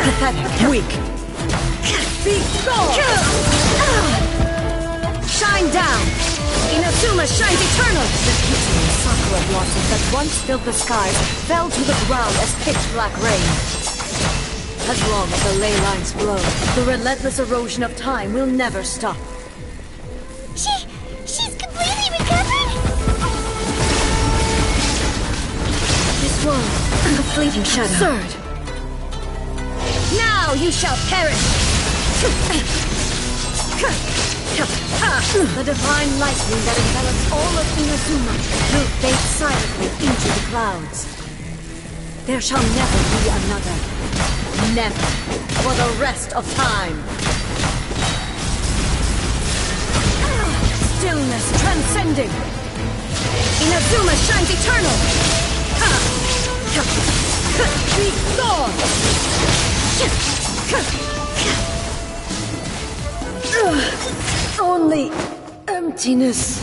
Pathetic, weak. Be gone! Shine down! Inazuma shines eternal! The glittering sakura blossoms that once filled the skies fell to the ground as pitch-black rain. As long as the ley lines flow, the relentless erosion of time will never stop. She's completely recovered? This was a fleeting shadow. Absurd! Now you shall perish! The divine lightning that envelops all of Inazuma will fade silently into the clouds. There shall never be another. Never. For the rest of time. Stillness transcending. Inazuma shines eternal. Be gone! Only emptiness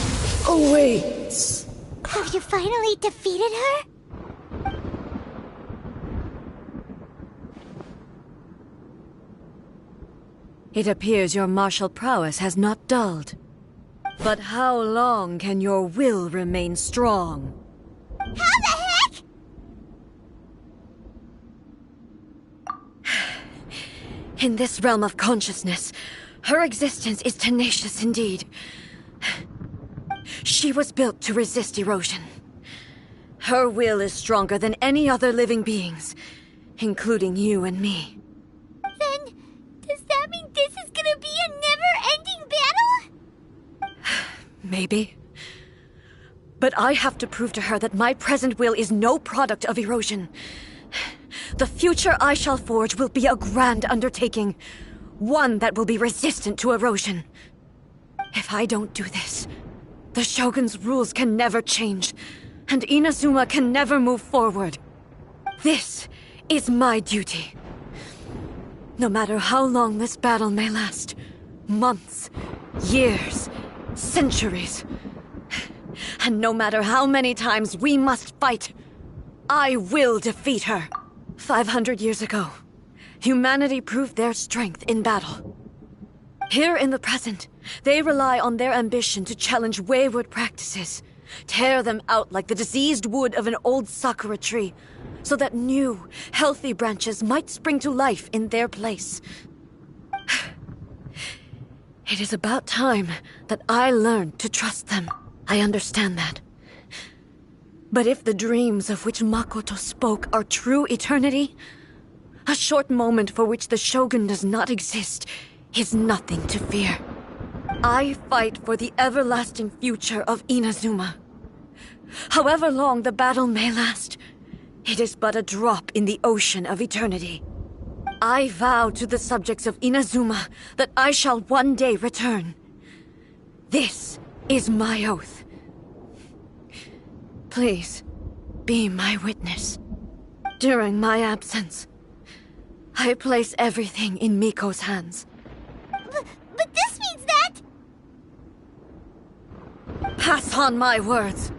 awaits. Have you finally defeated her? It appears your martial prowess has not dulled. But how long can your will remain strong? How the heck? In this realm of consciousness, her existence is tenacious indeed. She She was built to resist erosion. Her will is stronger than any other living beings, including you and me. Then, does that mean this is gonna be a never-ending battle? Maybe. But I have to prove to her that my present will is no product of erosion. The future I shall forge will be a grand undertaking, one that will be resistant to erosion. If I don't do this, the Shogun's rules can never change, and Inazuma can never move forward. This is my duty. No matter how long this battle may last, months, years, centuries, and no matter how many times we must fight, I will defeat her. 500 years ago, humanity proved their strength in battle. Here in the present, they rely on their ambition to challenge wayward practices, tear them out like the diseased wood of an old sakura tree, so that new, healthy branches might spring to life in their place. It is about time that I learned to trust them. I understand that. But if the dreams of which Makoto spoke are true eternity, a short moment for which the Shogun does not exist is nothing to fear. I fight for the everlasting future of Inazuma. However long the battle may last, it is but a drop in the ocean of eternity. I vow to the subjects of Inazuma that I shall one day return. This is my oath. Please, be my witness. During my absence, I place everything in Miko's hands. But this means that... Pass on my words.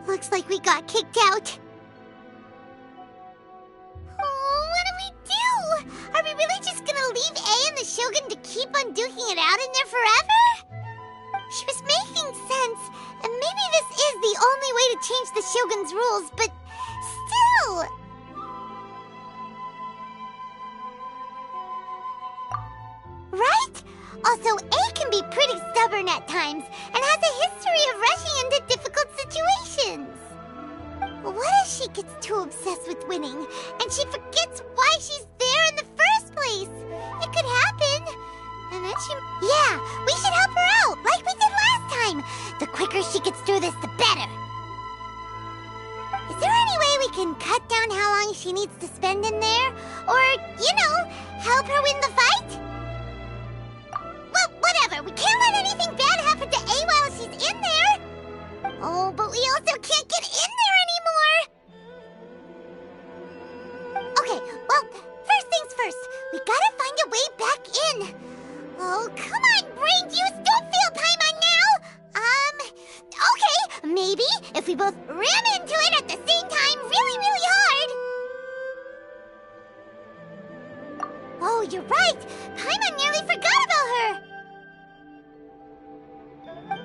Looks like we got kicked out. Oh, what do we do? Are we really just gonna leave A and the Shogun to keep on duking it out in there forever? She was making sense, and maybe this is the only way to change the Shogun's rules, but still... Right? Also, A can be pretty stubborn at times, and has a history of rushing into difficult situations. What if she gets too obsessed with winning, and she forgets why she's there in the first place? It could happen. And then she... Yeah, we should help her out, like we did last time. The quicker she gets through this, the better. Is there any way we can cut down how long she needs to spend in there? Or, you know, help her win the fight? Well, whatever. We can't let anything bad happen to A while she's in there. Oh, but we also can't get in there anymore. Okay, well, first things first. We gotta find a way back in. Oh, come on, brain juice. Don't feel Paimon now. Okay, maybe if we both ram into it at the same time really, really hard. Oh, you're right. Paimon nearly forgot about her.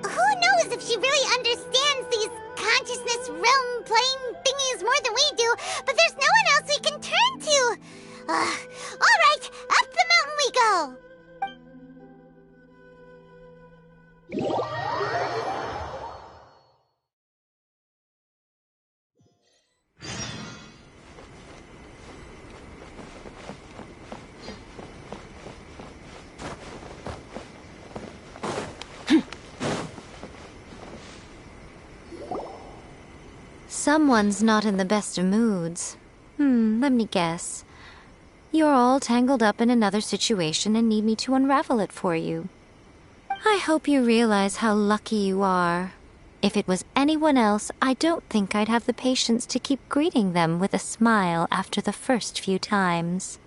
Who knows if she really understands these consciousness realm plane thingies more than we do, but there's no one else we can turn to. All right, up the mountain we go. Someone's not in the best of moods. Let me guess. You're all tangled up in another situation and need me to unravel it for you. I hope you realize how lucky you are. If it was anyone else, I don't think I'd have the patience to keep greeting them with a smile after the first few times.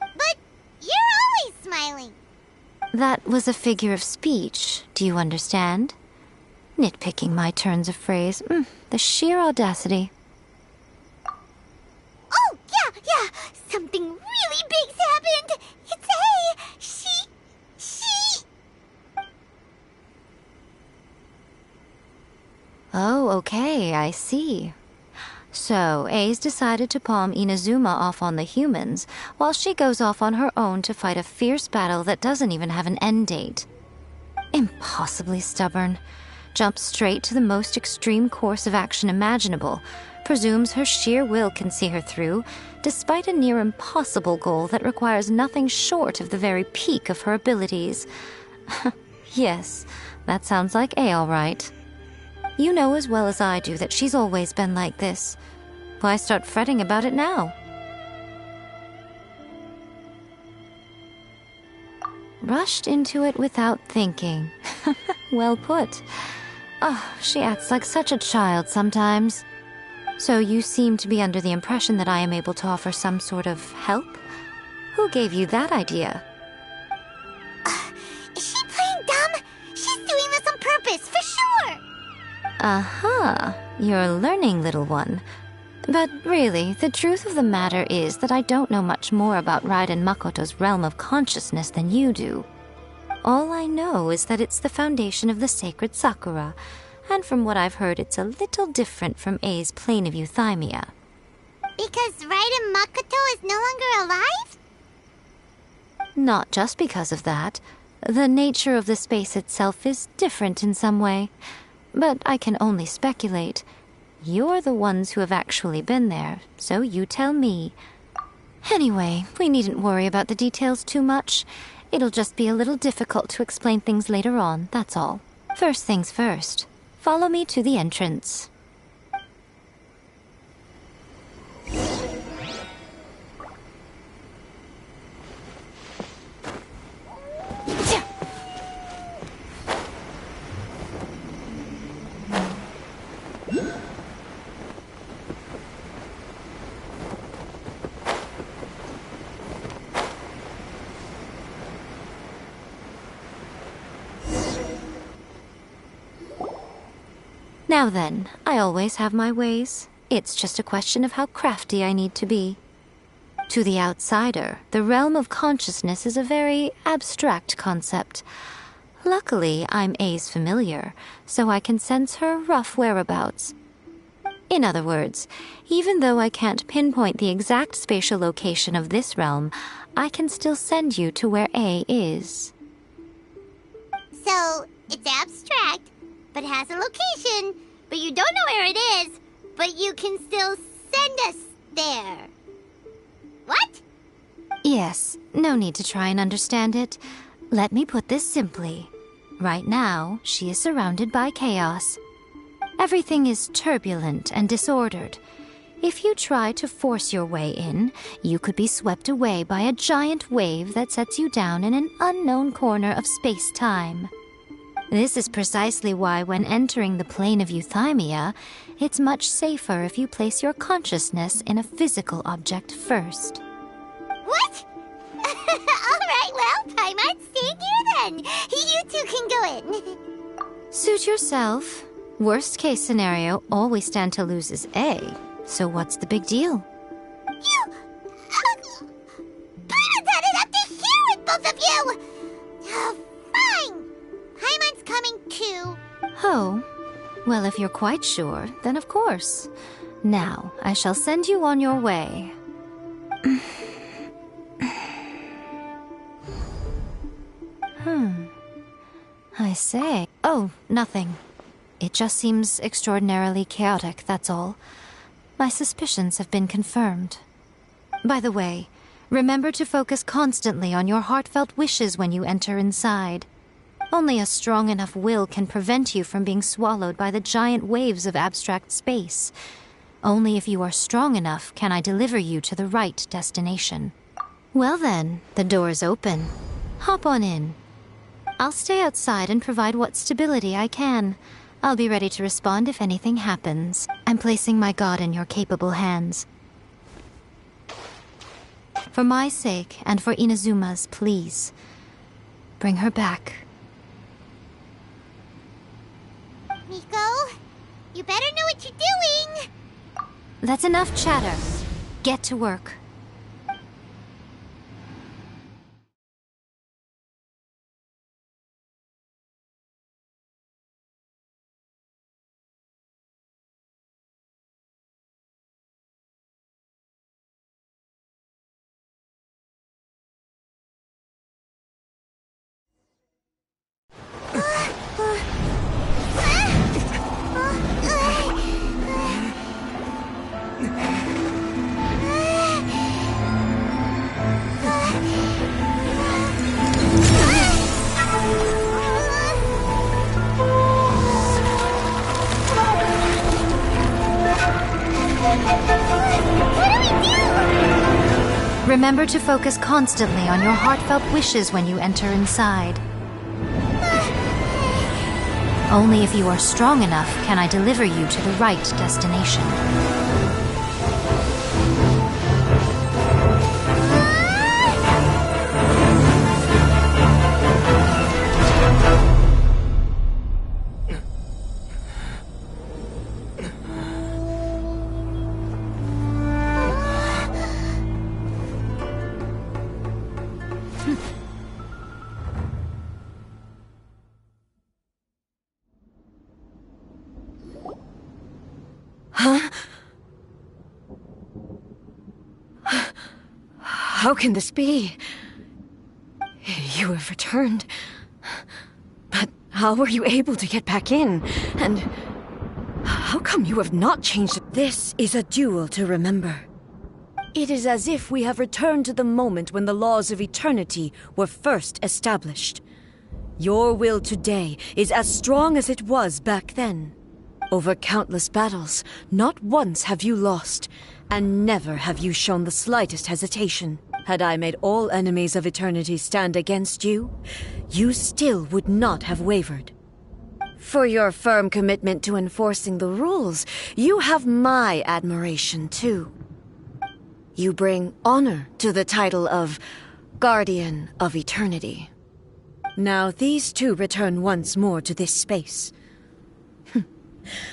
But you're always smiling. That was a figure of speech, do you understand? Nitpicking my turns of phrase. The sheer audacity. Oh, yeah. Something really big's happened. It's Ei. She... Oh, okay, I see. So, Ei's decided to palm Inazuma off on the humans, while she goes off on her own to fight a fierce battle that doesn't even have an end date. Impossibly stubborn. Jumps straight to the most extreme course of action imaginable, presumes her sheer will can see her through, despite a near impossible goal that requires nothing short of the very peak of her abilities. Yes, that sounds like Ei, all right. You know as well as I do that she's always been like this. Why start fretting about it now? Rushed into it without thinking. Well put. Oh, she acts like such a child sometimes. So you seem to be under the impression that I am able to offer some sort of help? Who gave you that idea? Is she playing dumb? She's doing this on purpose, for sure! Aha, you're learning, little one. But really, the truth of the matter is that I don't know much more about Raiden Makoto's realm of consciousness than you do. All I know is that it's the foundation of the sacred Sakura, and from what I've heard, it's a little different from Ei's plane of euthymia. Because Raiden Makoto is no longer alive? Not just because of that. The nature of the space itself is different in some way. But I can only speculate. You're the ones who have actually been there, so you tell me. Anyway, we needn't worry about the details too much. It'll just be a little difficult to explain things later on, that's all. First things first. Follow me to the entrance. Now then, I always have my ways. It's just a question of how crafty I need to be. To the outsider, the realm of consciousness is a very abstract concept. Luckily, I'm Ei's familiar, so I can sense her rough whereabouts. In other words, even though I can't pinpoint the exact spatial location of this realm, I can still send you to where Ei is. So, it's abstract, but has a location, but you don't know where it is, but you can still send us there. What? Yes, no need to try and understand it. Let me put this simply. Right now, she is surrounded by chaos. Everything is turbulent and disordered. If you try to force your way in, you could be swept away by a giant wave that sets you down in an unknown corner of space-time. This is precisely why when entering the plane of euthymia, it's much safer if you place your consciousness in a physical object first. What? Alright, well, Paimon's staying here then. You two can go in. Suit yourself. Worst case scenario, all we stand to lose is Ei. So what's the big deal? You... Paimon's had it up to here with both of you! Fine! Paimon's coming too. Oh, well, if you're quite sure, then of course. Now, I shall send you on your way. I say. Oh, nothing. It just seems extraordinarily chaotic, that's all. My suspicions have been confirmed. By the way, remember to focus constantly on your heartfelt wishes when you enter inside. Only a strong enough will can prevent you from being swallowed by the giant waves of abstract space. Only if you are strong enough can I deliver you to the right destination. Well then, the door's open. Hop on in. I'll stay outside and provide what stability I can. I'll be ready to respond if anything happens. I'm placing my god in your capable hands. For my sake, and for Inazuma's, please. Bring her back. Miko, you better know what you're doing! That's enough chatter. Get to work. Remember to focus constantly on your heartfelt wishes when you enter inside. Only if you are strong enough can I deliver you to the right destination. How can this be? You have returned. But how were you able to get back in? And how come you have not changed? This is a duel to remember. It is as if we have returned to the moment when the laws of eternity were first established. Your will today is as strong as it was back then. Over countless battles, not once have you lost, and never have you shown the slightest hesitation. Had I made all enemies of eternity stand against you, you still would not have wavered. For your firm commitment to enforcing the rules, you have my admiration too. You bring honor to the title of Guardian of Eternity. Now these two return once more to this space.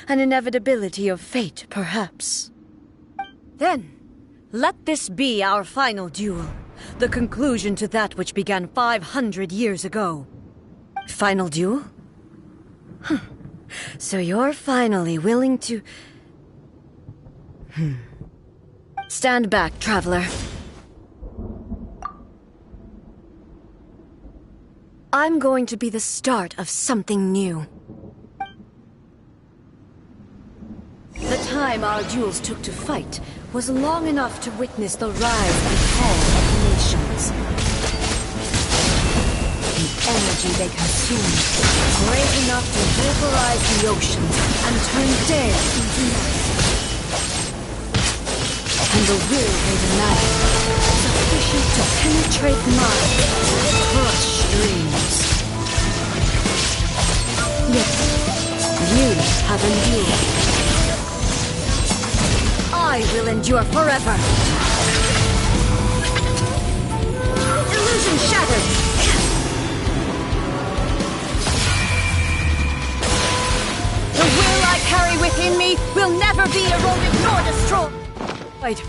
An inevitability of fate, perhaps. Then, let this be our final duel, the conclusion to that which began 500 years ago. Final duel? So you're finally willing to... Stand back, traveler. I'm going to be the start of something new. The time our duels took to fight was long enough to witness the rise and fall of the nations. The energy they consumed, great enough to vaporize the oceans and turn day into night. And the will they denied, sufficient to penetrate minds and crush dreams. Yet, you have endured. I will endure forever. Illusion shattered. The will I carry within me will never be eroded nor destroyed.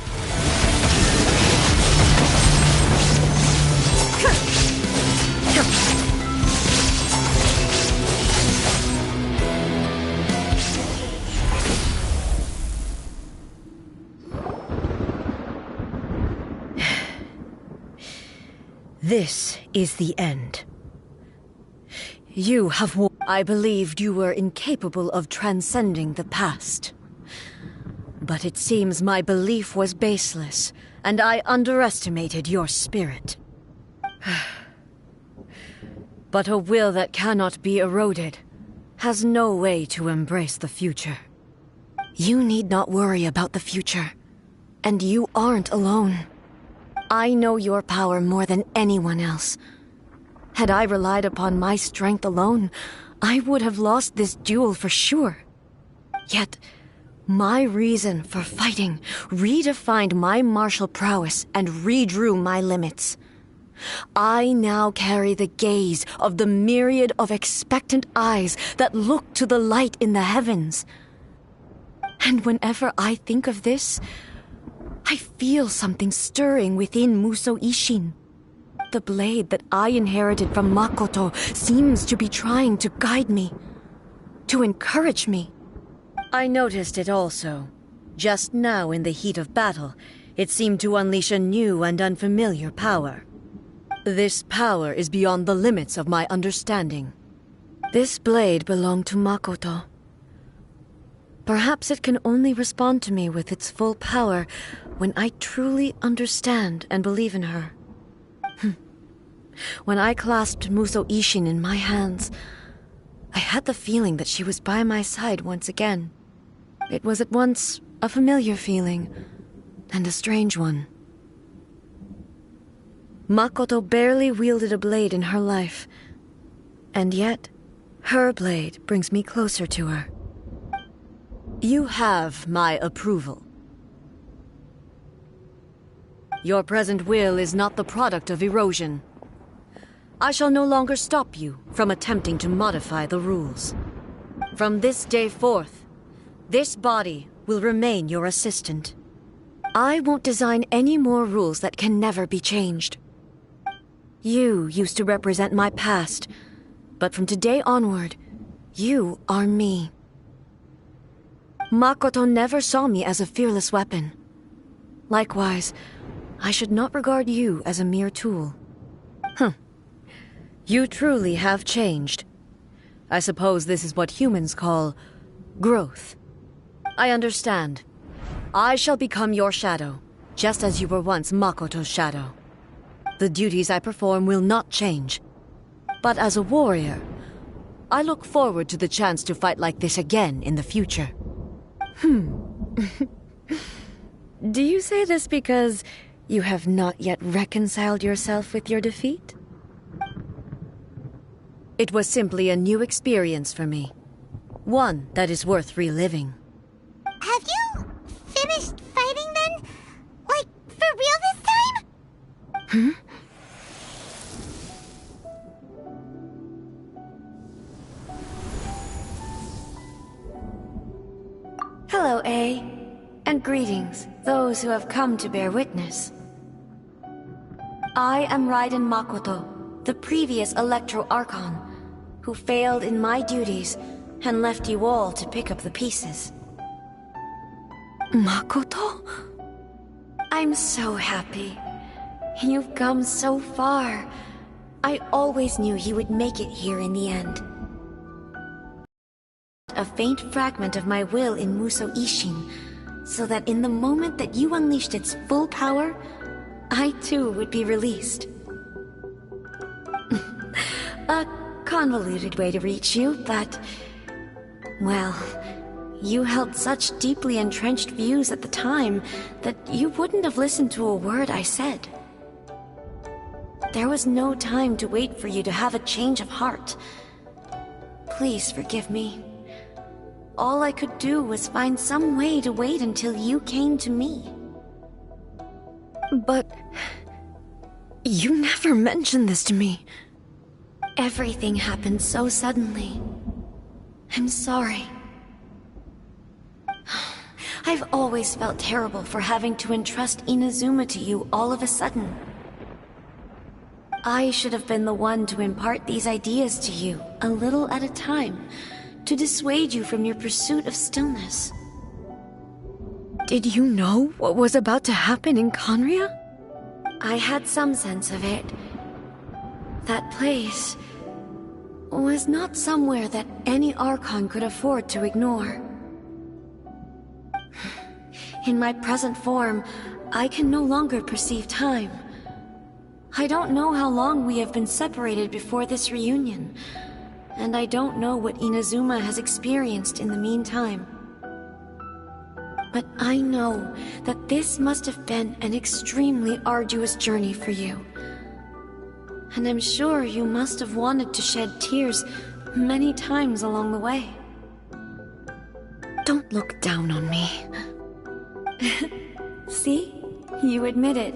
This is the end. You have won. I believed you were incapable of transcending the past. But it seems my belief was baseless, and I underestimated your spirit. But a will that cannot be eroded has no way to embrace the future. You need not worry about the future, and you aren't alone. I know your power more than anyone else. Had I relied upon my strength alone, I would have lost this duel for sure. Yet, my reason for fighting redefined my martial prowess and redrew my limits. I now carry the gaze of the myriad of expectant eyes that look to the light in the heavens. And whenever I think of this, I feel something stirring within Musou Ishin. The blade that I inherited from Makoto seems to be trying to guide me, to encourage me. I noticed it also. Just now in the heat of battle, it seemed to unleash a new and unfamiliar power. This power is beyond the limits of my understanding. This blade belonged to Makoto. Perhaps it can only respond to me with its full power when I truly understand and believe in her. When I clasped Musou Ishin in my hands, I had the feeling that she was by my side once again. It was at once a familiar feeling and a strange one. Makoto barely wielded a blade in her life, and yet her blade brings me closer to her. You have my approval. Your present will is not the product of erosion. I shall no longer stop you from attempting to modify the rules. From this day forth, this body will remain your assistant. I won't design any more rules that can never be changed. You used to represent my past, but from today onward, you are me. Makoto never saw me as a fearless weapon. Likewise, I should not regard you as a mere tool. You truly have changed. I suppose this is what humans call growth. I understand. I shall become your shadow, just as you were once Makoto's shadow. The duties I perform will not change. But as a warrior, I look forward to the chance to fight like this again in the future. Do you say this because you have not yet reconciled yourself with your defeat? It was simply a new experience for me. One that is worth reliving. Have you finished fighting then? Like, for real this time? Hello, Ei. And greetings, those who have come to bear witness. I am Raiden Makoto, the previous Electro Archon, who failed in my duties and left you all to pick up the pieces. Makoto? I'm so happy. You've come so far. I always knew you would make it here in the end. A faint fragment of my will in Musou Ishin, so that in the moment that you unleashed its full power, I too would be released. A convoluted way to reach you, but... well, you held such deeply entrenched views at the time that you wouldn't have listened to a word I said. There was no time to wait for you to have a change of heart. Please forgive me. All I could do was find some way to wait until you came to me. But... you never mentioned this to me. Everything happened so suddenly. I'm sorry. I've always felt terrible for having to entrust Inazuma to you all of a sudden. I should have been the one to impart these ideas to you, a little at a time, to dissuade you from your pursuit of stillness. Did you know what was about to happen in Conria? I had some sense of it. That place was not somewhere that any Archon could afford to ignore. In my present form, I can no longer perceive time. I don't know how long we have been separated before this reunion, and I don't know what Inazuma has experienced in the meantime. But I know that this must have been an extremely arduous journey for you. And I'm sure you must have wanted to shed tears many times along the way. Don't look down on me. See? You admit it.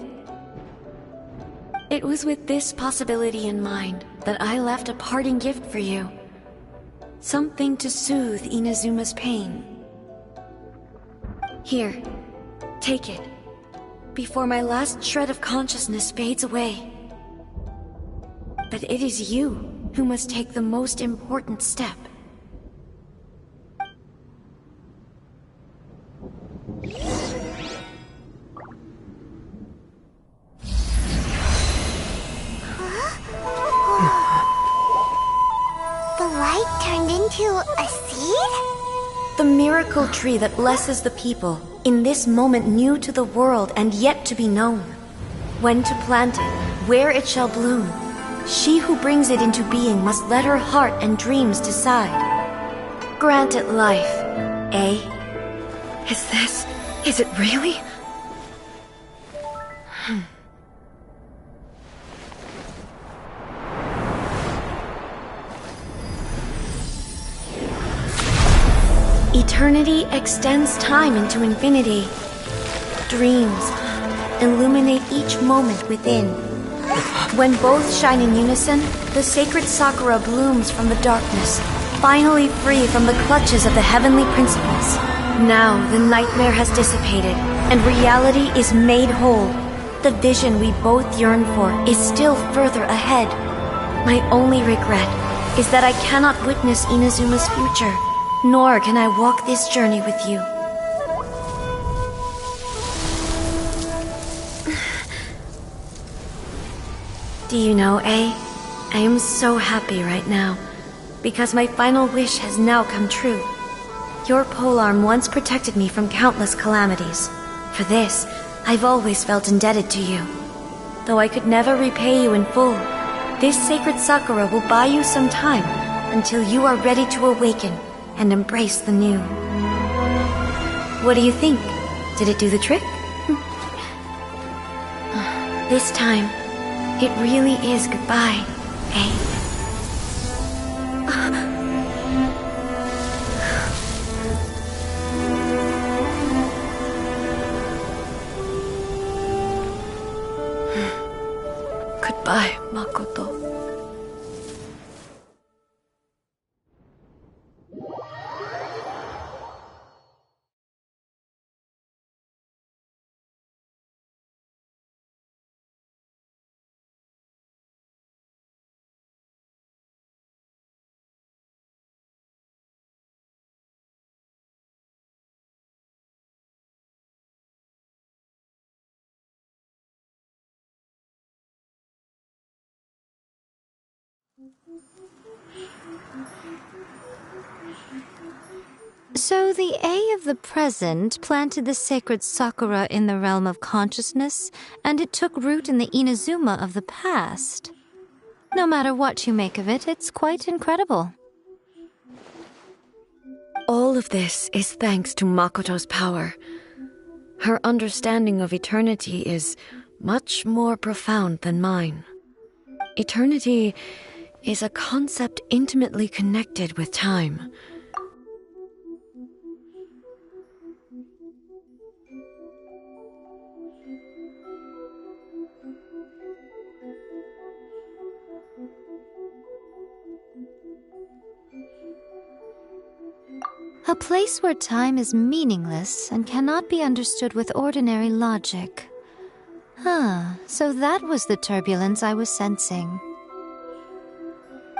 It was with this possibility in mind that I left a parting gift for you. Something to soothe Inazuma's pain. Here, take it, before my last shred of consciousness fades away. But it is you who must take the most important step. The light turned into a seed? The miracle tree that blesses the people, in this moment new to the world and yet to be known. When to plant it, where it shall bloom, she who brings it into being must let her heart and dreams decide. Grant it life, Ei. Is it really? Eternity extends time into infinity. Dreams illuminate each moment within. When both shine in unison, the sacred Sakura blooms from the darkness, finally free from the clutches of the heavenly principles. Now the nightmare has dissipated, and reality is made whole. The vision we both yearn for is still further ahead. My only regret is that I cannot witness Inazuma's future, nor can I walk this journey with you. Do you know, Ei? I am so happy right now, because my final wish has now come true. Your polearm once protected me from countless calamities. For this, I've always felt indebted to you. Though I could never repay you in full, this sacred Sakura will buy you some time until you are ready to awaken and embrace the new. What do you think? Did it do the trick? This time, it really is goodbye, Ei. Goodbye, Makoto. So the Ei of the present planted the sacred Sakura in the realm of consciousness, and it took root in the Inazuma of the past. No matter what you make of it, it's quite incredible. All of this is thanks to Makoto's power. Her understanding of eternity is much more profound than mine. Eternity is a concept intimately connected with time. A place where time is meaningless and cannot be understood with ordinary logic. So that was the turbulence I was sensing.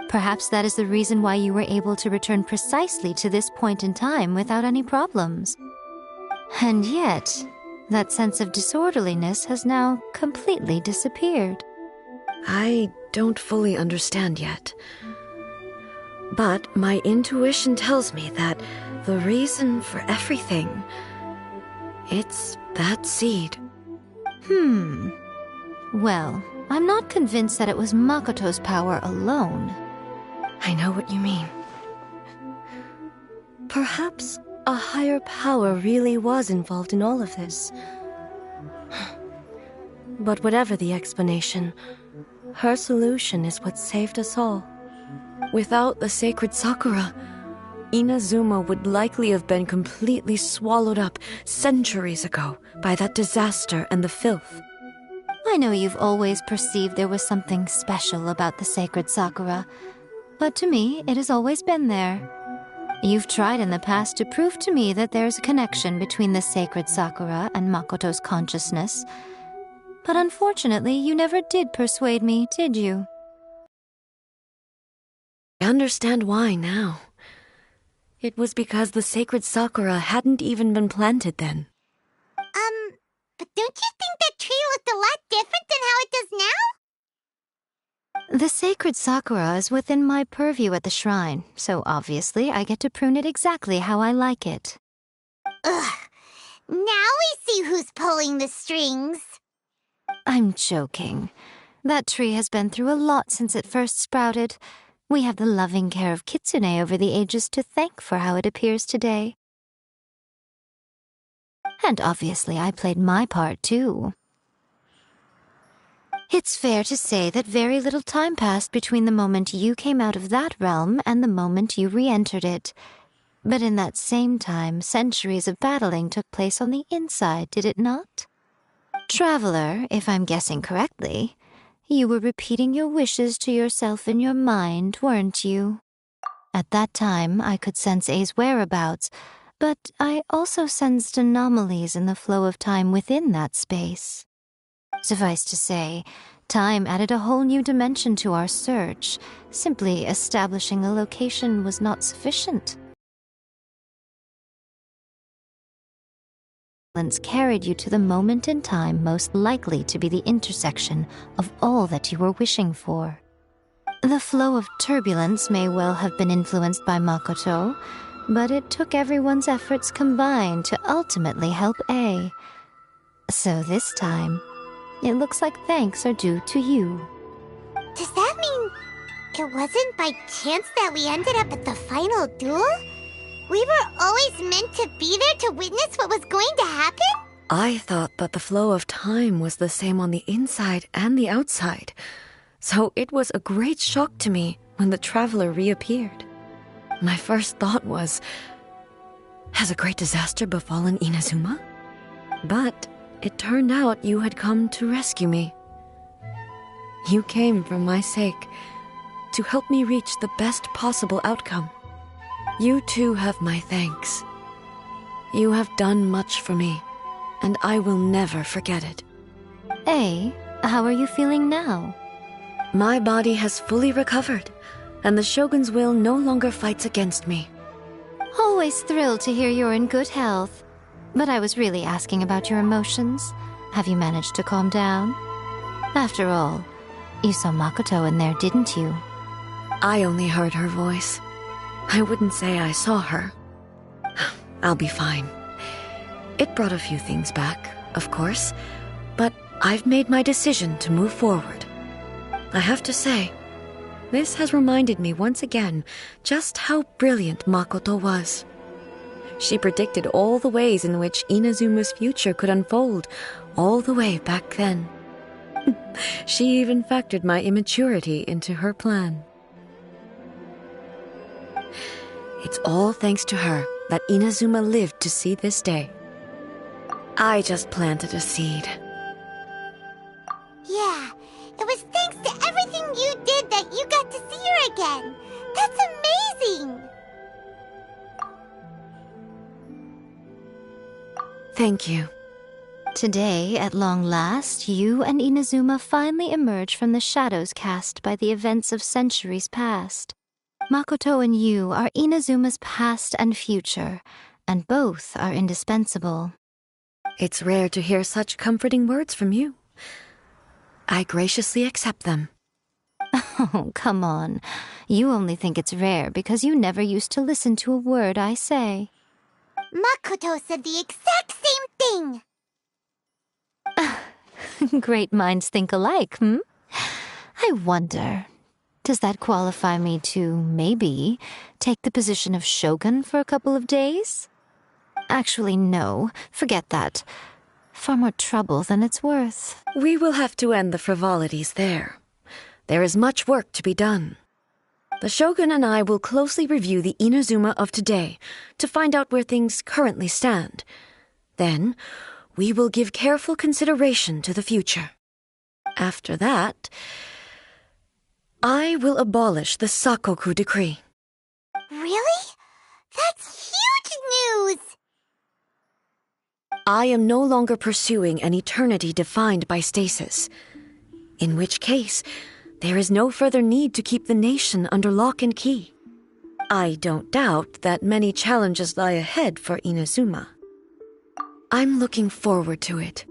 Perhaps that is the reason why you were able to return precisely to this point in time without any problems. And yet, that sense of disorderliness has now completely disappeared. I don't fully understand yet. But my intuition tells me that the reason for everything, it's that seed. Well, I'm not convinced that it was Makoto's power alone. I know what you mean. Perhaps a higher power really was involved in all of this. But whatever the explanation, her solution is what saved us all. Without the sacred Sakura, Inazuma would likely have been completely swallowed up centuries ago by that disaster and the filth. I know you've always perceived there was something special about the sacred Sakura, but to me, it has always been there. You've tried in the past to prove to me that there's a connection between the sacred Sakura and Makoto's consciousness, but unfortunately, you never did persuade me, did you? I understand why now. It was because the sacred Sakura hadn't even been planted then. But don't you think that tree looked a lot different than how it does now? The sacred Sakura is within my purview at the shrine, so obviously I get to prune it exactly how I like it. Ugh. Now we see who's pulling the strings. I'm joking. That tree has been through a lot since it first sprouted. We have the loving care of Kitsune over the ages to thank for how it appears today. And obviously I played my part too. It's fair to say that very little time passed between the moment you came out of that realm and the moment you re-entered it. But in that same time, centuries of battling took place on the inside, did it not? Traveler, if I'm guessing correctly, you were repeating your wishes to yourself in your mind, weren't you? At that time, I could sense Ei's whereabouts, but I also sensed anomalies in the flow of time within that space. Suffice to say, time added a whole new dimension to our search. Simply establishing a location was not sufficient. Carried you to the moment in time most likely to be the intersection of all that you were wishing for. The flow of turbulence may well have been influenced by Makoto, but it took everyone's efforts combined to ultimately help Ei. So this time, it looks like thanks are due to you. Does that mean it wasn't by chance that we ended up at the final duel? We were always meant to be there to witness what was going to happen? I thought that the flow of time was the same on the inside and the outside, so it was a great shock to me when the traveler reappeared. My first thought was, has a great disaster befallen Inazuma? But it turned out you had come to rescue me. You came for my sake, to help me reach the best possible outcome. You too have my thanks. You have done much for me, and I will never forget it. Ei, how are you feeling now? My body has fully recovered, and the Shogun's will no longer fights against me. Always thrilled to hear you're in good health. But I was really asking about your emotions. Have you managed to calm down? After all, you saw Makoto in there, didn't you? I only heard her voice. I wouldn't say I saw her. I'll be fine. It brought a few things back, of course, but I've made my decision to move forward. I have to say, this has reminded me once again just how brilliant Makoto was. She predicted all the ways in which Inazuma's future could unfold, all the way back then. She even factored my immaturity into her plan. It's all thanks to her that Inazuma lived to see this day. I just planted a seed. Yeah, it was thanks to everything you did that you got to see her again. That's amazing! Thank you. Today, at long last, you and Inazuma finally emerge from the shadows cast by the events of centuries past. Makoto and you are Inazuma's past and future, and both are indispensable. It's rare to hear such comforting words from you. I graciously accept them. Oh, come on. You only think it's rare because you never used to listen to a word I say. Makoto said the exact same thing! Great minds think alike, hmm? I wonder, does that qualify me to, maybe, take the position of Shogun for a couple of days? Actually, no. Forget that. Far more trouble than it's worth. We will have to end the frivolities there. There is much work to be done. The Shogun and I will closely review the Inazuma of today to find out where things currently stand. Then, we will give careful consideration to the future. After that, I will abolish the Sakoku decree. Really? That's huge news! I am no longer pursuing an eternity defined by stasis. In which case, there is no further need to keep the nation under lock and key. I don't doubt that many challenges lie ahead for Inazuma. I'm looking forward to it.